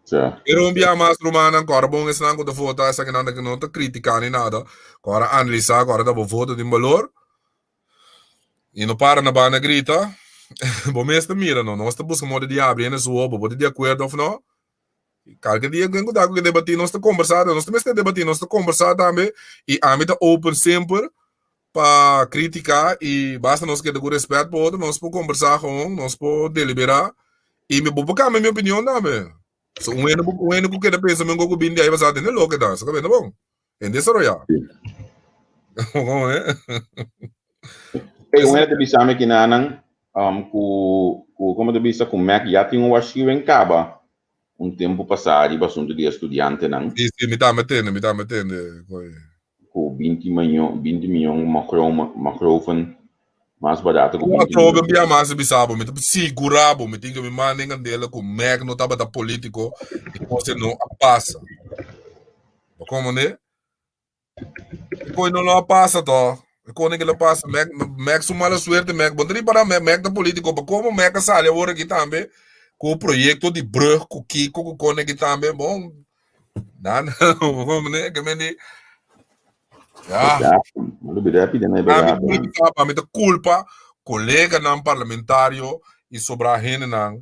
Cioè. Pero un mas romana ancora buon che stanno da vota, sa che non te critica ni nada. Ancora analizzare, ancora dopo voto di valore. E não para na bana grita, bom mesmo mira, não, nós estamos buscando de abrir na sua, pode de acordo ou não? Qualquer dia que eu que debater, nós estamos conversando, nós estamos debatendo, nós estamos conversando também, e a mim está open sempre para criticar, e basta nós que ter respeito por outro, nós podemos conversar com, nós podemos deliberar, e me vou buscar a minha opinião também. So, um ano que eu penso, eu vou vir aí, mas até não é louco, tá? Sabe, não é bom? É desarrollado. Como é? Una te bisa me kinanan como te bisa com Mac já tinha um arquivo em Caba tempo passado e assunto de estudante não. Sim, me tá metendo. Com 20 milhões microfone mais barato com 20 milhões. Problema mais bisabo, me segurabo, me tem que me mandar dela com Mac no tava da político e você não passa. Como né? Depois não passa tó. Quando ele passa, Mac sumala suerte, Mac, bondri para Mac da político, como Mac sale agora aqui também, com o projeto de Brug, com o Kiko, com aqui também, bom, não, vamos né, que me diz, a mim culpa, colega não parlamentário, e sobrar gente não,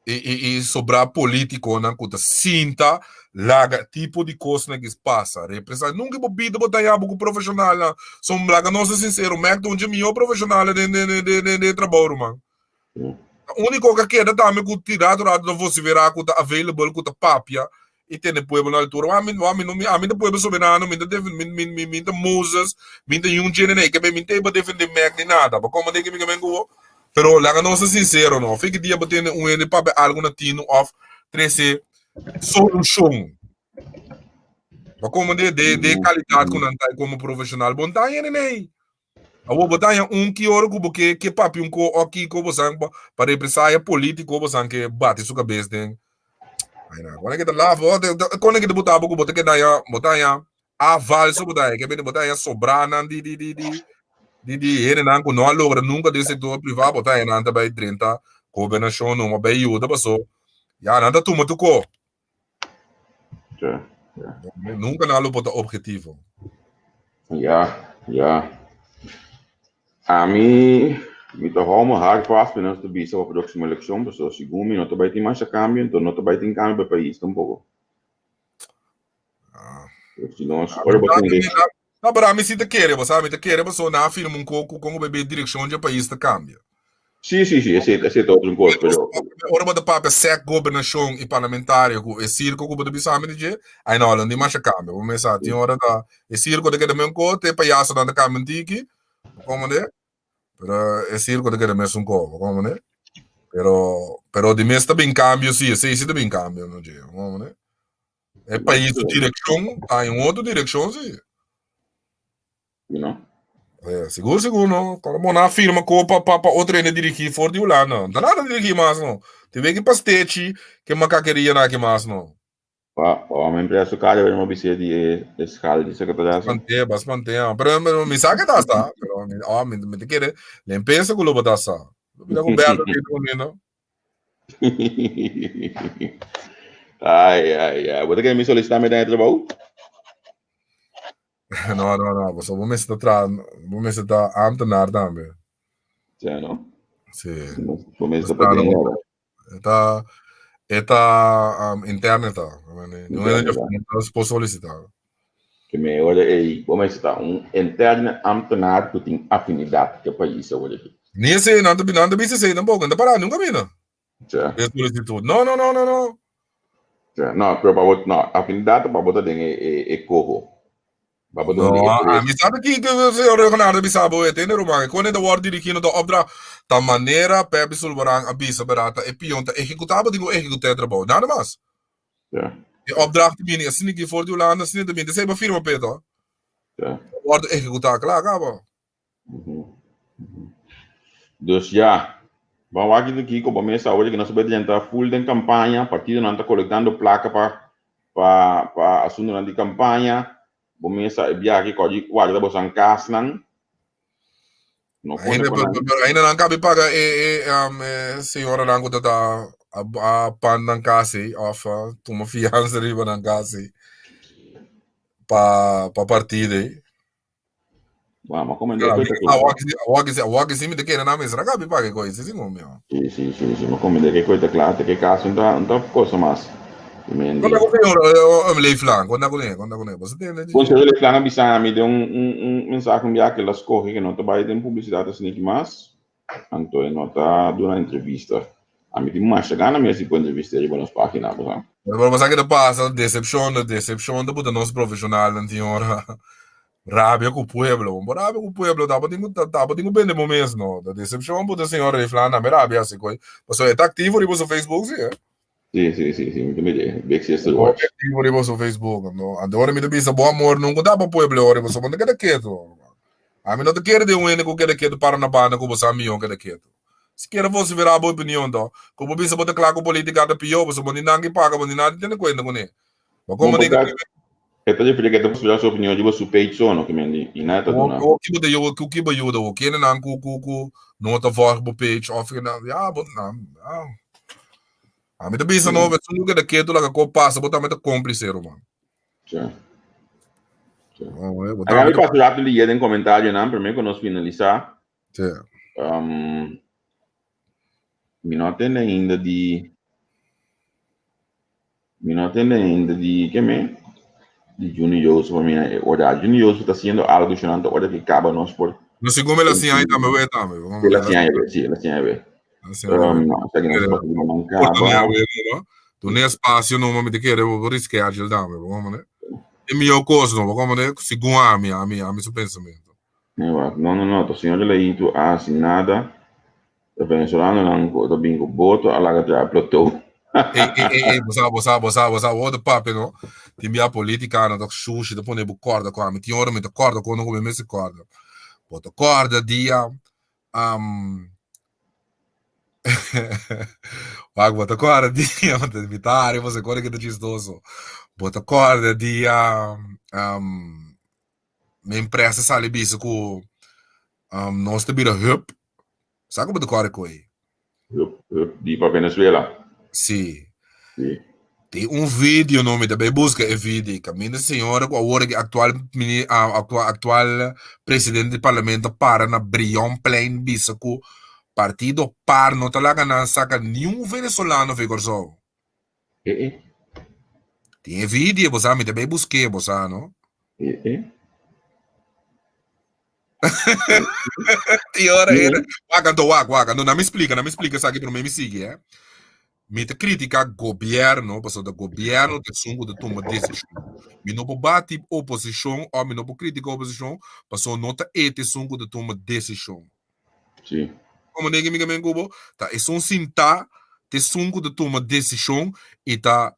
e sobrar político não, que sinta, laga tipo de coisa que passa, representa nunca bebida botar com profissional, não, são laga não ser sincero, Mac onde melhor profissional de trabalho, mano. O único que queda também que tirar do você verá que tá available que tá papia e tem depois na altura, a mim depois soberano, me Moses, me um gênero que me tem para defender Mac nem nada, para como tem que me go. Pero laga não ser sincero, não, fica dia batendo ele para algo na tino of 13 solução. Mas como de qualidade como profissional, bom tá aí, né? Eu vou botar que hora que papi ko aqui ko bosang para represália político bosang que bate sua cabeça tem. Aí na, quando é que tá lá, quando é que botar algo botar que daí botar a val sobre daí, que bem botar sobrar nan de ele não com não logra nunca do setor privado botar aí nan também 30 governação não mas bem ajuda passou. Já nada tu matuco. Nunca na luta objetivo. Ja. A mim tô arrumando hard fast para nós subir para a próxima eleição, pessoal. Segundo, não vai ter mais câmbio, então não vai ter câmbio para o país tampouco. Não, para mim se te quer, você sabe, te quer, você não afirma pouco como o bebê direção de país te cambia. Sim, esse é outro coisa. Ora, mas o papo sec governação e parlamentário, o circo que você bisa me dizer, aí não, não mais cambia. Vamos pensar, tem hora da, o circo de que também cote, é palhaço da cambia tiki, como né? Pero o circo de que também são como né? Pero de mês também cambio, sim, esse também cambia, não é? Como né? É país de direção, tá em outra direção, sim. Não? Seguro, não. Quando na firma copa para outra ainda dirigir fora de lá, não. Não dá nada dirigir mais, não. Tem que pastete que macaqueria na que mais, não. Uma empresa cara vai uma bicicleta de escala de secretariado. Bastante. Pero me saca da sa. Pero me te quiere. Le empieza con lo bata sa. Mira con beata que no. Ai. Você quer me solicitar medalha de trabalho? No. Pues vamos a estar ambtenaar também. Já não? Sim. Vamos a estar Eta internet, não é de posso solicitar. Que me olha aí, vamos estar interno ambtenaar que tem afinidade com o país, olha aqui. Nem sei, não bisa sei tampouco, não parar, nunca vi, não. Já. Não. Já, não, para não, afinidade para botar é corro. Mi sabe que o Leonardo Bisabo é tendo romang quando é da word dirigindo da obra da maneira para sulbarang abisa barata e pionta executava digo executar trabalho nada mais. Ja. E opdracht bini assim que for de lá assim também de sempre firma Pedro. Ja. Word executar claro acaba. Dus ja, vamos aqui com a mesa hoje que nós vamos entrar full de campanha, partido não está coletando placa para assunto de campanha. Bomesa biar ko di guarda bosan kas nang ainda não cabe paga senhora não gosta da a pan ng kasi of tuma fianza riba ng kasi pa partido vamos como awag sim de que na mesa não cabe paga coisa sim meu sim mas como de que coisa claro que caso não coisa mais quando eu leef lang quando eu você tem né quando eu leef lang bisa me deu mensagem via que las corre que não trabalha em publicidade assim que mais então não tá durante entrevista a mim tem mais chegar na minha entrevista aí nas páginas tá mas aqui passa decepção da puta nosso profissional não tinha hora rabia com o pueblo tava tinha bem de momento não da decepção puta senhora leef lang na rabia assim coisa você é ativo no Facebook sim Sim, muito melhor. Bem que você está watch. Eu no Facebook, no. Agora me disse bom amor, não dá para pueblo hora, você não quer quieto. A mim não te quer de um ene que quer quieto para na banda com você amigo quer quieto. Se quer você virar a boa opinião do, como bisa botar claro com política da pior, você não ninguém paga, não nada tem coisa com ele. Mas como diga é para dizer que você sua opinião de você page sono que me e nada do não. O que bude eu, o que bude eu, o que não com nota for bo page of ja, não. A mim também isso não, você nunca daqui tu lá que passa, botar muito cúmplice, mano. Já. Agora me passo já tu liga em comentário, não, para mim quando nós finalizar. Sim. Me não tem ainda de que me de Junior para mim, olha, Junior está sendo algo diferente, olha que acaba nós por. Não sei como ela assim aí também, Ela sim aí. Tu nem espaço no momento que eu risquei a gildar, vamos né? E meu coisa não, vamos né? Segundo a minha seu pensamento. Não, tô senhor aí tu assinada. O venezuelano não tô bem com voto, a larga já plotou. Você outro papo não? Tem minha política não tô sushi, depois ne corda com a mim, tem hora me corda quando come me se corda. Boto corda dia bota corda dia, bota evitare, você corda que tá chistoso. Bota corda dia, me impressa sale bicho com nós te bira hup. Sabe como bota corda com aí? Hup, di para Venezuela. Sim. Tem vídeo nome da busca é vídeo que a minha senhora com a hora que atual presidente do parlamento para na Brion Plain bicho com partido par não talaga não saca nenhum venezuelano ficou só. Tem vídeo, você me também busquei, você não? E ora ele, waga, não me explica isso aqui para mim, me sigue, me te critica governo, porque o governo te sungo de tomar decisão. Me não bate oposição, ou me não critica oposição, porque não te sungo de tomar decisão. Sim. Como ninguém me engano, tá? É só sinta te sungo de tomar decisão e tá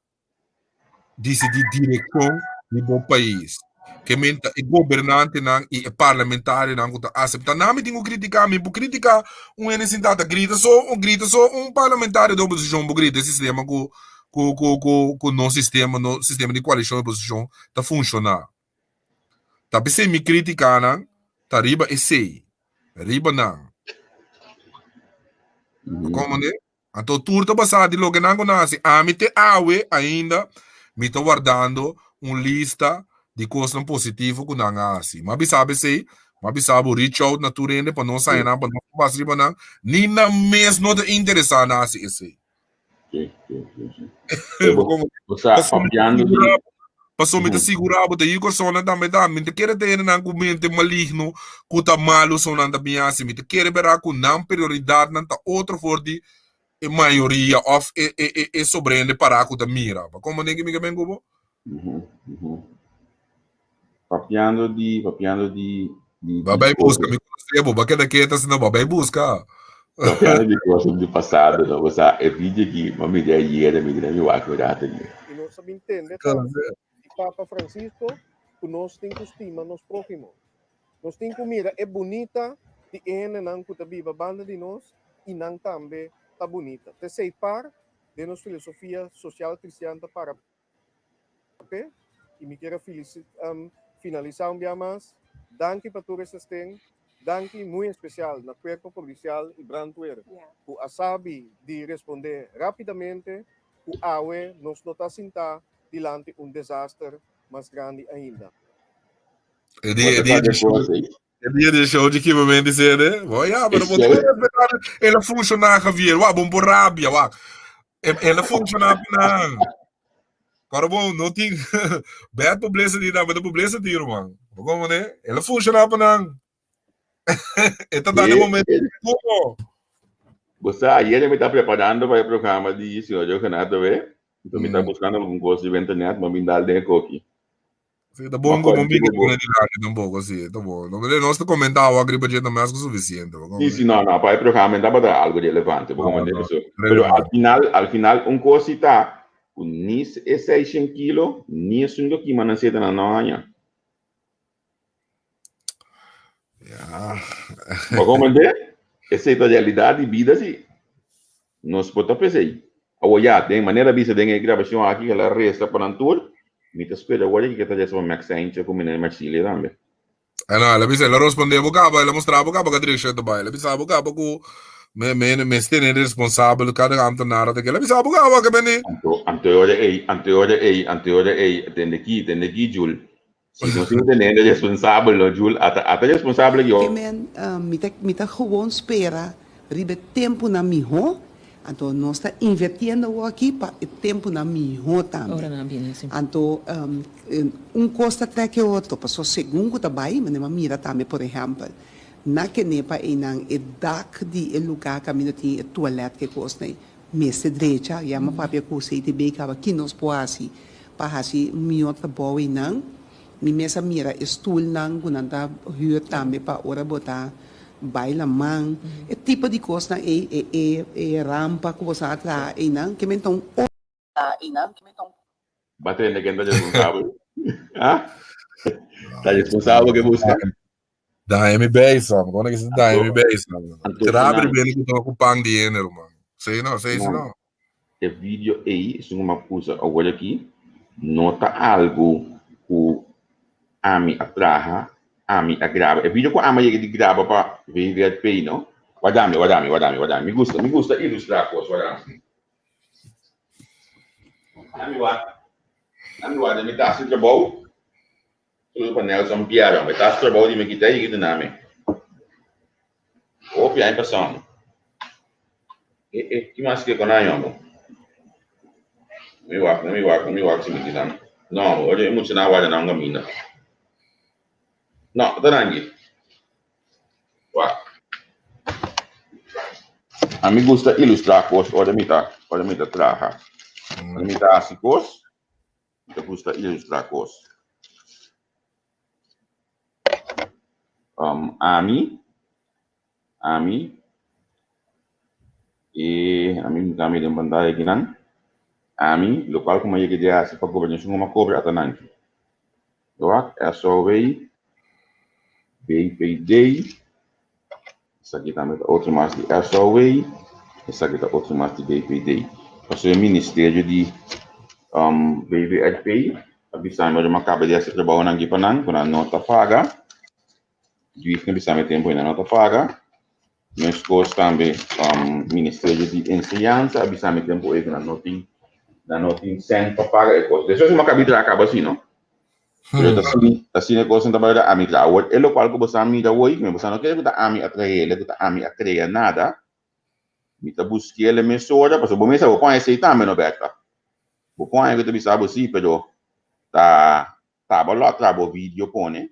decidir direção do país. Que menta e governante não e parlamentar não que aceitar não me tenho criticar me por criticar necessidade grita só parlamentar da oposição por grita sistema com no sistema de coalição de oposição tá funcionar tá pensei me criticar não tá riba e sei riba não como né então tudo tá passado de logo não conhece a me te awe ainda me tô guardando lista de coisas positivas que não há assim. Mas sabe se, mas sabe reach out na turende para não sair na para não fazer para não nem na mesmo não te interessar na assim esse. Passou me te segurar botar aí com sona da me te querer ter na mente maligno que tá malo sona da minha assim me te querer ver com não prioridade não tá outro for de maioria of e sobreende para com da mira. Como ninguém me bem como? Papiando di Babai busca, me conheceu, porque daqui tá sendo babai busca. Papiando di coisas do passado, não, você é vídeo que uma mídia iera, me waco data aqui. E nós sabemos entender, Papa Francisco, que nós temos que estimar nos próximos. Nós temos que mirar, é bonita, e ene não que tá viva banda de nós, e não também tá bonita. Te sei par de nossa filosofia social cristã para e me quero finalizar um dia mais. Danke para todos que estão. Danke muito especial na Corpo Policial e Brandweer. O sabe de responder rapidamente. O AUE nos não está sentado diante desastre mais grande ainda. É dia de show de que momento dizer, né? Olha, mas não ela funciona, Javier. Bom por rábia, ela funciona não. Agora bom, não tem bad publicity, não, mas publicity, irmão. Como né? Ela funciona para não. Então tá no momento. Você aí me está preparando para o programa de senhor Renato, né? Então me está buscando algum curso de internet, mas me dá dentro aqui. Sim, tá bom, como bem que um pouco assim, tá bom. Nós te comentava a gripe de mais que o suficiente. Sim, não, para o programa dá para dar algo relevante, pero al final curso está ni 600 kilo, ni 5 kg, mas não sei na noia. Mas como é? Essa é a realidade de vida, sim. Nós podemos pensar. Agora, tem maneira de fazer a gravação aqui, ela resta para o tour. Me espera agora que está já Max Sainz com a Marcília também. Não, ela respondeu a boca, ela mostrava a boca que a direção do baile. Ela pensava a boca que me estende responsável cada canto nada daquela. Ela pensava a boca que bem. Anteora, tem aqui, Jul. Se não se entende responsável, Jul, até responsável eu. Me tá gewoon espera, ribe tempo na miho. Então, nós estamos invertindo aqui para o tempo na minha também. Então, custa até que outro. Passou segundo também, mas não mira também, por exemplo. Na que nepa e não é dak de lugar que a minha tem a toalete que custa. Meste direita, e a minha papel custa e te beca aqui nos poasi. Para assim, minha outra boa e não. Minha mesa mira stool não, quando tá huur também para ora botar. Baila man, é tipo de coisa é rampa que você atrás e não que então bater ninguém está responsável, está responsável que busca da MBase, mano, quando é que você da MBase, mano, tirar bem que estão ocupando dinheiro, mano, sei não, o vídeo aí, isso é uma coisa agora aqui, nota algo que a mim atrás Ami grava. E vídeo com Ami que grava para ver pay, não? Guardami. Me gusta ilustrar coisas, Ami guarda, me tá se trabalho. Tudo para Nelson Piara, me tá se trabalho de me quitar e que nome. Opia em pessoa. Que mais que conai, amo? Me walk se me quiser. Não, hoje é muito na guarda não caminha. No, tenang. A mí gusta ilustrar cosas, ahora me trabaja. A mí hace cosas, me gusta ilustrar cosas. A mí también en pantalla aquí, a mí, lo cual como yo quería hacer para gobernación como cobra hasta nanti. SOW, BPD, essa aqui também está outro mais de SOW, essa aqui está outro mais de BPD. Passou o Ministério de BVHP, avisando de uma cabeça de trabalho aqui para nós, com a nota paga. Juiz que avisando tempo na nota paga. Nós cost também Ministério de Ensinança, avisando tempo aí com a nota cento para pagar e coisa. Deixa eu uma cabeça acaba assim, não? Pero assim é coisa também da ami lá. É o qual que você ami da hoje, mas você não quer que da ami atrair, que da ami atrair nada. Me tá busque ele mesora, porque bom mesmo põe esse também no beta. Vou põe que tu sabe assim, pero tá lá trabo vídeo põe.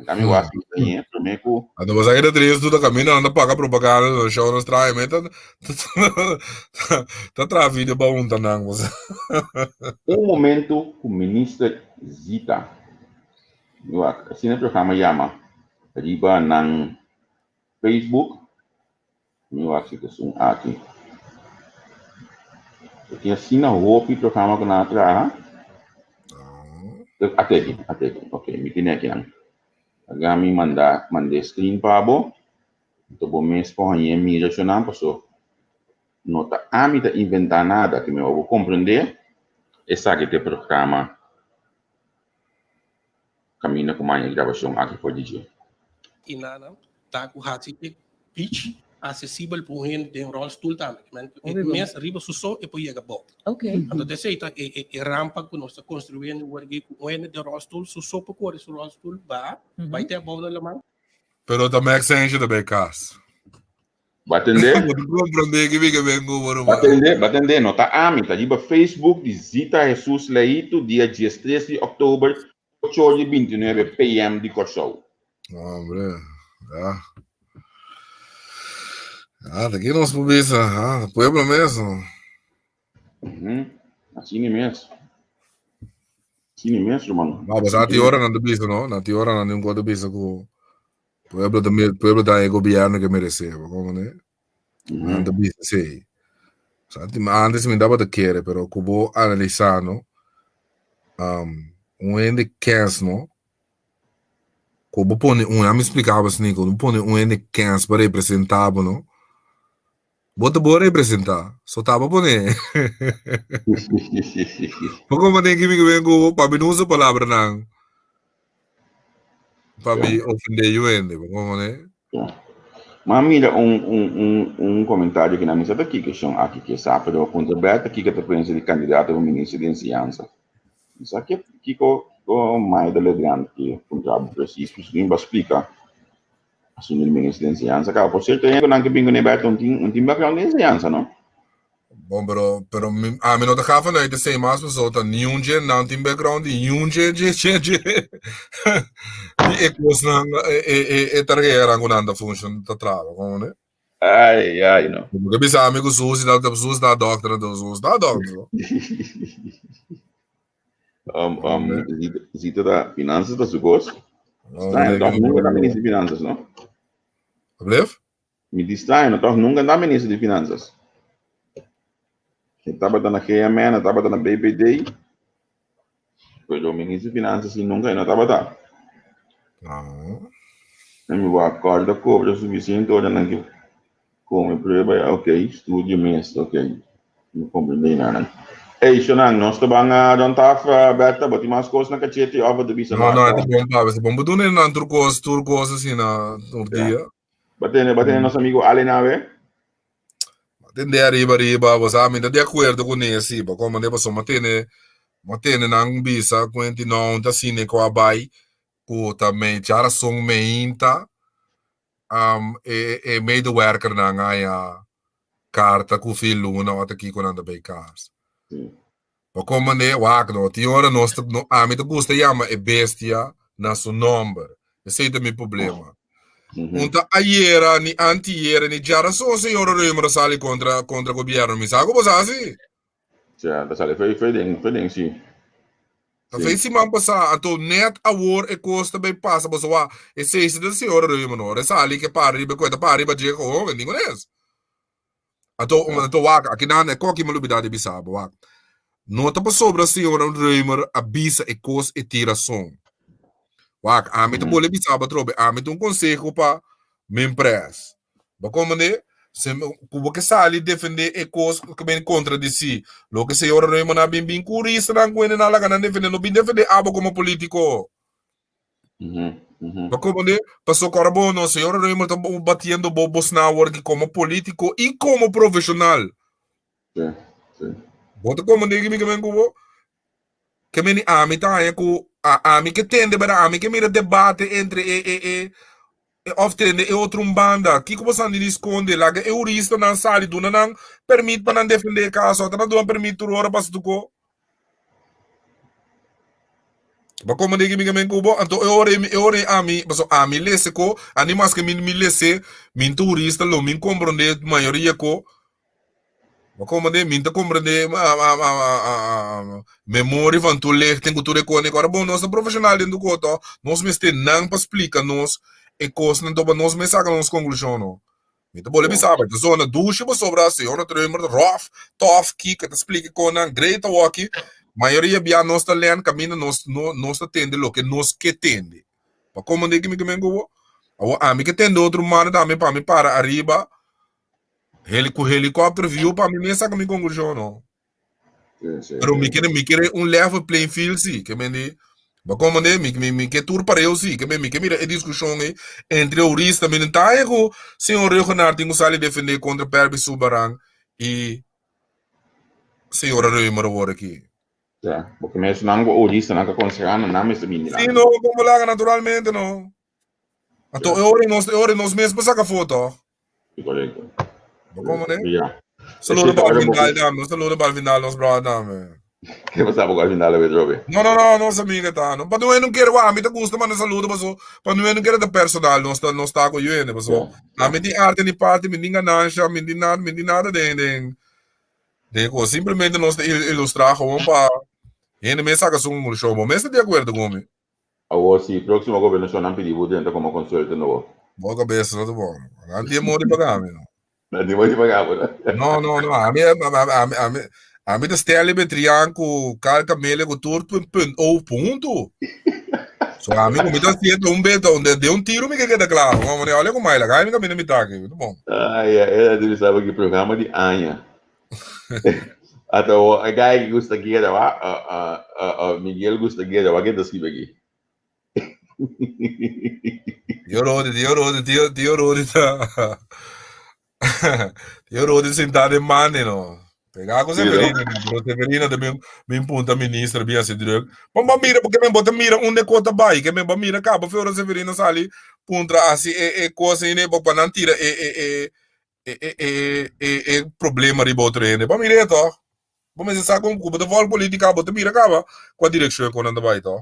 Kami was aí, também com. Ano ba sa akin na 3 do kami na paga propaganda no show nos try meta. Tá vídeo ba unta nang você. Momento com o ministro Zita. Eu assim no programa chama riba nang Facebook. Eu acho que são aqui. Porque assim na roupa o programa que na atrás. Até aqui. Ok, me tem aqui não. Agora me mandei screen para abo. Então vou me expor em mira chonam passou. Nota a mim tá inventar nada que me vou compreender. Essa aqui é programa caminha com mais gravação aqui por DJ. Inana tá com hartstikke pitch acessível para um de rolstoel também. Mas mês arriba só e poi chega bom. Ok. Então desse aí é rampa que nós estamos construindo o que com de rolstoel só para correr o rolstoel vai ter a bola na mão. Pero também é excelente da becas. Batender? Compreender que fica bem com Batender, nota a mim, tá de Facebook de Zita Jesus Leito, dia 13 de outubro, 8h29 p.m. de Corsol. Hombre, daqui nós publica, pueblo mesmo. Assim mesmo, mano. Mas nati hora não debisa, não? Nati hora não tem debisa com pueblo da governo que merece, como né? Não debisa sei. Antes me dava de querer, pero como analisando, ende cans, não? Como põe me explicava assim, como põe ende cans para representar, não? Bota boa representar, só tava poner. Porque como tem que me vengo para me não usar palavra não, para me ofender o ende, como né? Mas mira comentário que na mesa daqui que são aqui que sabe do ponto aberto aqui que a presença de candidato ao ministro de Ensinança. Isso aqui o mais da grande que contrato preciso, ninguém vai explicar. Assim o ministro de Ensinança, cara, por certo é que não que bingo neberto um background de ensinança, não? Bom, pero a mim não tá falando aí de sei mais pessoas, tá nenhum dia não tem background, nenhum dia de e coisa é targueira quando anda função tá trava, como né? Ai, não. Porque bisa amigo SUS da doctor do SUS da doctor. Zita da finanças da SUGOS. Estranho, toch nunca da ministro de finanças, não? Bleef? Me distrai, toch nunca da ministro de finanças. Estava na GMN, estava na BPD, pero o ministro de finanças nunca não estava lá. Não. Eu me vou acordar cobra o suficiente, olha aqui como prova, ok, estudo mês, ok, não compreendo nada. Ei, Shonang, nós estamos não tá aberta, bati mais coisas na cachete, over de bisa. Não, é bom, pá, é bom, mas não é turcos assim na dia. Batendo nosso amigo Alenave. Batendo arriba, você sabe, de acordo com esse, como depois só mantene nang bisa, quando não tá assim com a bai, com também já são meinta, medewerker na nga carta com filho na outra aqui quando anda bem casa. Maar como né, no, die hora nós a mim te gusta chama é bestia na seu nome. Esse é o meu problema. Unta ayer, ni antier, ni jara so senhora Römer sali contra o governo. Me sabe como assim? Ja, dat zal even sim. Dat fez se man passar, então net a war e costa bem passa, mas o e se da senhora Römer não, essa ali que para riba coita para riba je ko, ninguém é. Então aqui na é qualquer malubidade bisaba, wa. Nota para sobre a senhora Römer avisa e costa e tira som. Wak, amit a boleh bisa trobe, amit um conselho para me empresa. Ba como né? Se kubo que sali defender e coisa que vem contra de si. Lo que se ora não é bem curista não quando na laga não defender no bem defender abo como político. Ba como né? Passou carbono, se ora não está batendo bobos na work como político e como profissional. Sim, sim. Bota como né que me kubo? Que me ni amit a ko ami que tende para ami que mira debate entre often e outro banda que como você não esconde lá que eurista não sali do não permite para não defender caso tá não permite tu hora para tu co ba como diga me cubo então eu ore ami mas ami lesse co animas que me lesse min turista lo min compreender maioria co como de minta compreender memória van tu ler tem que tu reconhecer agora bom nós profissional dentro do coto nós me tem não para explicar nós e coisa não toba nós me saca nos conclusão não então boleh bisa apa então zona ducha sobre a senhora tremer rough tough kick que explica com a great walk maioria bia nós tá lendo caminho nós tende lo que nós que tende para como de que me go a mim que tende outro mano também para me para arriba helicóptero viu para mim essa que me conclusão não. Pero me quer level playing field sim, que me diz, mas como né, me quer tour para eu sim, que me mira a discussão entre o jurista, me não tá o senhor Renato tem que sair defender contra Perby Subarang e senhora Römer agora aqui. Ja, porque mesmo não o jurista não aconselha não me se minha. Sim, não, como lá naturalmente não. Então eu nós mesmos saca foto. Correto. Como né? Ja. Saludo para o final, nós brother. Que você sabe qual final é Robe? Não, amiga tá. Não, para não quero a mim te gusta, mas saludo, mas para não quero da personal, nós tá com ele, mas a mim tem arte de parte, me ninguém nansha, me nada de coisa, simplesmente nós ilustrar como para ele me saca um show, mas está de acordo comigo? Agora se próximo governo só não pediu dentro como consulta não. Boa cabeça, tudo bom. Não tem amor de pagar, meu. Não tem amor de pagar, não. A mim está ali betrian com carga mele com turto ponto. So a mim como está sendo beta onde deu tiro me que queda claro. Vamos olha como ela, cai me caminho me tá aqui, tudo bom. Ela deve saber que programa de Anha. Até o guy que gosta de a Miguel gosta de que das que aqui. Dio Rodi tá. Dio Rodi sentado em mano, não. Pegar com Severina também me punta ministra bem assim direto. Mas mira porque me bota mira onde conta vai, que me mira acaba foi a Severina sali punta assim coisa né para não tira problema de botar né. Mas mira to. Vamos pensar como Cuba da volta política bota mira acaba com a direção quando anda vai to.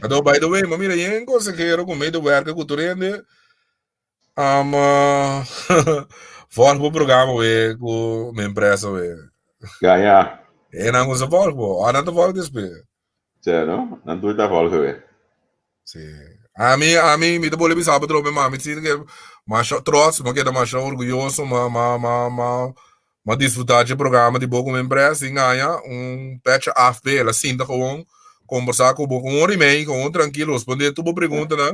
Então, by the way, mas mira, eu consegui com meio do work cultural volta pro programa com minha empresa ganhar não usa volta não tá volta despe certo não tu tá volta sim a mim me boleh bisa betul memang me sinto que mas troço mas que da mais orgulhoso mas desfrutar de programa de boa com minha empresa e ganhar patch AFP ela sinta gewoon conversar com um e-mail com tranquilo responder tua pergunta né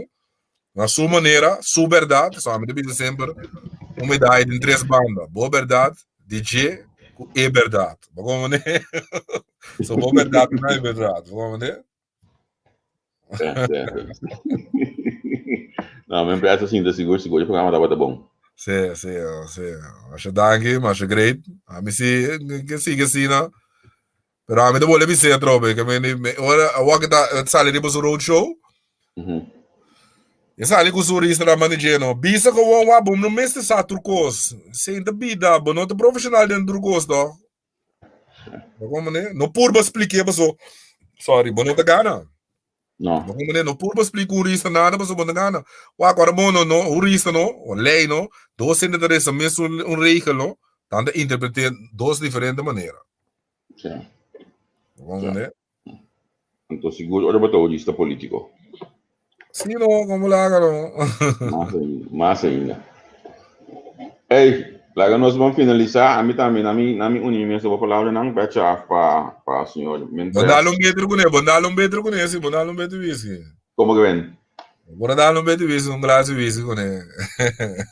na sua maneira, sua verdade, somente diz sempre uma ideia em 3 bandas, boa verdade, DJ e verdade. Como né? Só boa verdade não é verdade, como né? Não, minha empresa assim, de seguro, o programa tá bom. Sim. Acho danke, acho great. A mim que assim, não. Pero a mim não vou levar isso a trobe, que me agora que tá sale de road show. E sai com o surista da manigeno. Bisa com o wabum no mês de turcos. Sem da vida, mas não é profissional dentro do turcos, não. Como né? Não por explicar, mas sorry, mas não tá gana. No. No pur ba explica o rista nada, mas o bom gana. O agora bom no, o rista no, o lei no, dois sendo de essa mesmo regel no, tanto interpretar duas diferentes maneiras. Sim. Vamos né? Então seguro, ora botou o rista político. Sim, no, como lá, no. Mas ainda. Ei, lá nós vamos finalizar. A mim também, na minha união, eu vou falar não vai para o senhor. Bondar um metro com ele, bondar um metro com ele, sim, bondar um metro whisky. Como que vem? Bora dar um metro whisky, glass whisky com ele.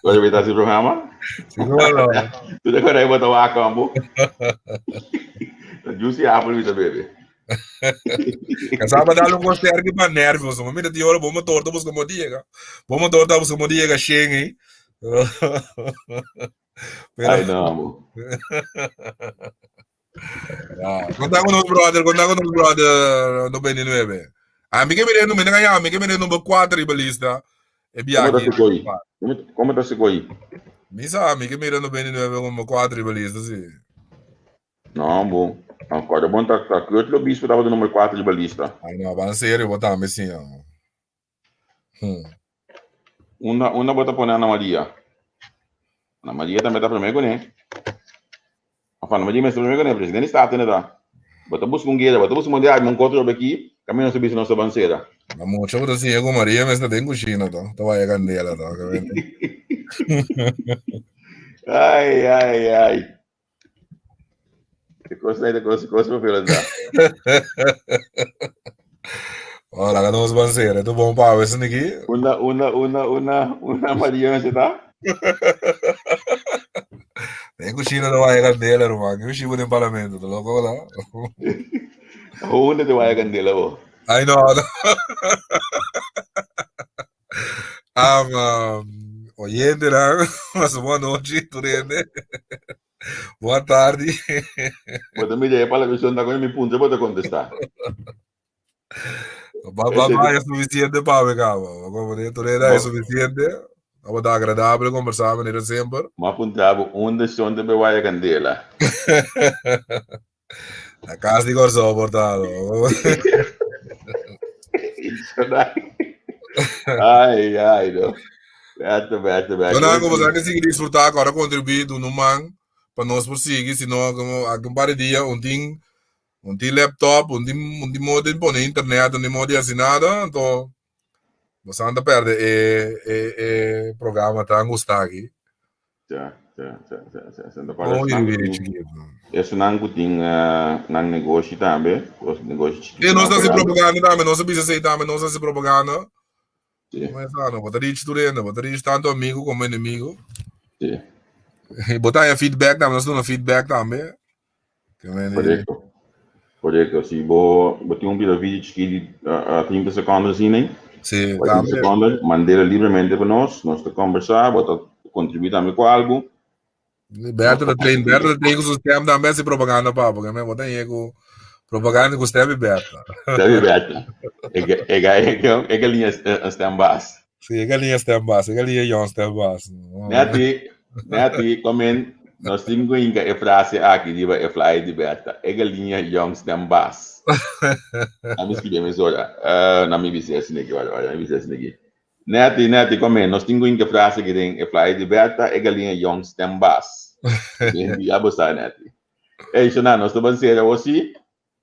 Você vai estar esse programa? Sim, não. Tu decora aí botar o acambo. Juicy apple with a baby. Kasama dar um gostar que para nervos, mas me deu hora bom torta buscar modiega. Bom torta buscar modiega chegue. Ai não, amor. Conta com os brother no 29. A mim que me no menino ganhar, a mim que me no number 4 ribalista. É biaki. Como tá se coi? Me sabe, a mim que me no 29 como 4 ribalista, sim. Não, bom. Agora bom tá que outro bispo tava do número 4 ribalista. Ai não, vai sério, botar me sim. Uma bota por Ana Maria. Ana Maria também tá primeiro, né? A Ana Maria mesmo primeiro, né? Presidente está tendo lá. Bota busca guia, bota busca mundial, um controle aqui, caminho subir nossa banceira. Na mucho eu assim, eu Maria, mas tem coxina, tá? Tá vai candela, tá? Ai. Que coisa para finalizar. Olha, lá nos banceira, tu bom para esse aqui? Una Maria, você tá? Tem coxina da vai candela, irmão. Que o chivo tem parlamento, tá louco lá? Onde te vai candela, vô? Ai não. Oyente, né? Mas boa noite, tudo bem? Boa tarde. Bota me ideia para a questão da coisa, me punta para contestar. Babá é suficiente para me cabo. Como tu é suficiente. Vamos dar agradável conversar maneira sempre. Mas apuntava onde são de bewaia candela. A casa de corso portado. Ai, não. Beto. Não é como você que se disfrutar agora contribuir do man para nós por seguir, senão como a um dia um tem laptop, um tem modo de pôr na internet, um tem modo de assinar, então você anda perde e programa tá gostar aqui. Já. Esse não tem negócio também, negócio. E nós estamos propaganda também, nós precisamos também, nós estamos propaganda. Mas não, botar isso tudo ainda, botar isso tanto amigo como inimigo. Sim. E botar feedback também, nós temos feedback também. Correto. Se botar vídeo de 30 segundos assim, né? Sim, também. Mandei livremente para nós conversar, botar contribuir também com algo. Berto da treino com o sistema também se propaganda para, porque mesmo botar aí com propaganda com o sistema Berto. É galinha stem bass. Sim, é galinha stem bass, é galinha young stem bass. Neti, comendo, nós temos a frase aqui, diba, é fly de Berta, é galinha young stem bass. A minha escolha é ora, na minha visão assim aqui, olha, Neti, comendo, nós temos a frase que tem, é fly de Berta, é galinha young stem bass. E a bossa, Neti. É isso, nós estamos ser assim.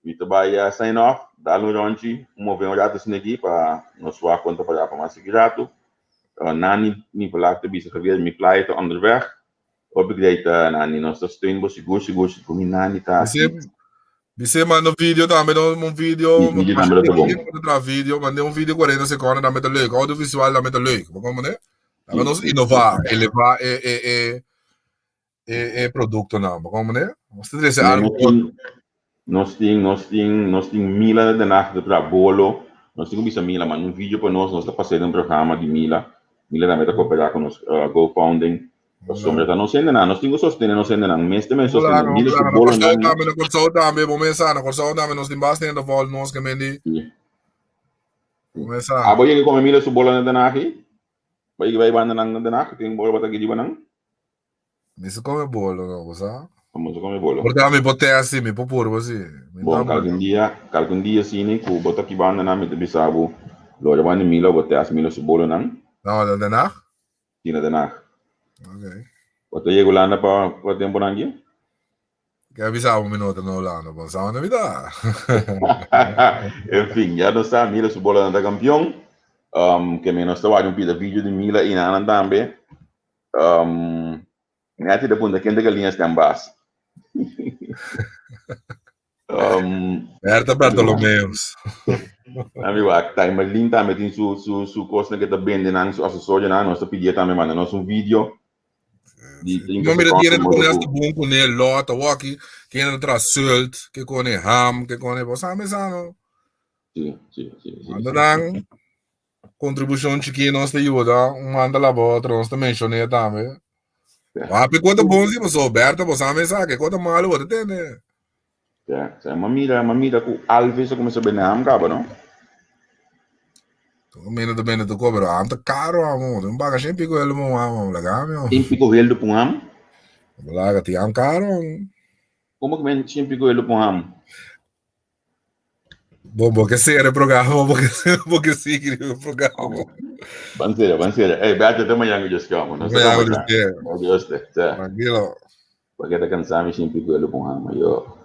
Vito vai sign off, dar um ronchi, mover rato assim aqui para nós sua conta para mais segurado. Nani, me falar que bisa geweest, me flight onderweg. Obrigado, Nani, nós estamos seguro, como Nani tá. Você manda vídeo também, um vídeo, mandei um vídeo 40 segundos também tá legal, audiovisual também tá legal, como né? Nós inovar, elevar produto não, como né? Você deve ser algo. Nós temos mila de nacht para bolo, nós temos mila, mas um vídeo para nós está fazendo programa de mila também está cooperar com nós, GoFunding, nós ainda não, nós temos sostener, nós ainda não, mas também sostener mila de bolo não. Na corção também, vou começar, na corção também nós temos bastante vol nós que mendi. Começar. Abo yang come mila su bolo na nahi, vai banda nang na nahi, tem bolo bata gidi banang. Isso come bolo, não, você? Vamos comer bolo. Portava me botei assim, me popuro assim. Bom, calcun dia sim, ku bota aqui banda na me bisabo. Loja banda milo, botei as milo su bolo nan. Não, danach? Tina danach. Ok. Bota chego lá na para tempo nangi. Que avisava um minuto na Holanda, bom, só não me dá. Enfim, já não está milo su bolo da campeão. Que menos está um pida vídeo de mila e na também. Ngati da punta kende galinhas tambas. Berta Bartolomeus. Amigo, tá mas linda também su coisa que tá bem nang su assessor na nossa pedia também manda nosso vídeo. Não me retira com esta bom com ele lota walkie que ainda traz sult que com ele ham que com ele você mesmo. Sim. Anda dang contribuição chiquinha nossa ajuda, manda lá outra nós também mencionei também. Ah, pe conta bom se você Berta você mesmo que conta malo você tem né. É, mamira com Alves começa bem na amgaba, não? Meno de bene do cobro, am tá caro amor, não paga sempre com ele mo legal meu. Sempre com ele do am? Laga ti am caro. Como que men sempre com ele do am? Bom, porque ser programa, porque seguir o programa. Bansera. Berta também yang just kamu. Não sei como. Tranquilo. Porque tá cansado sempre com ele do am, eu.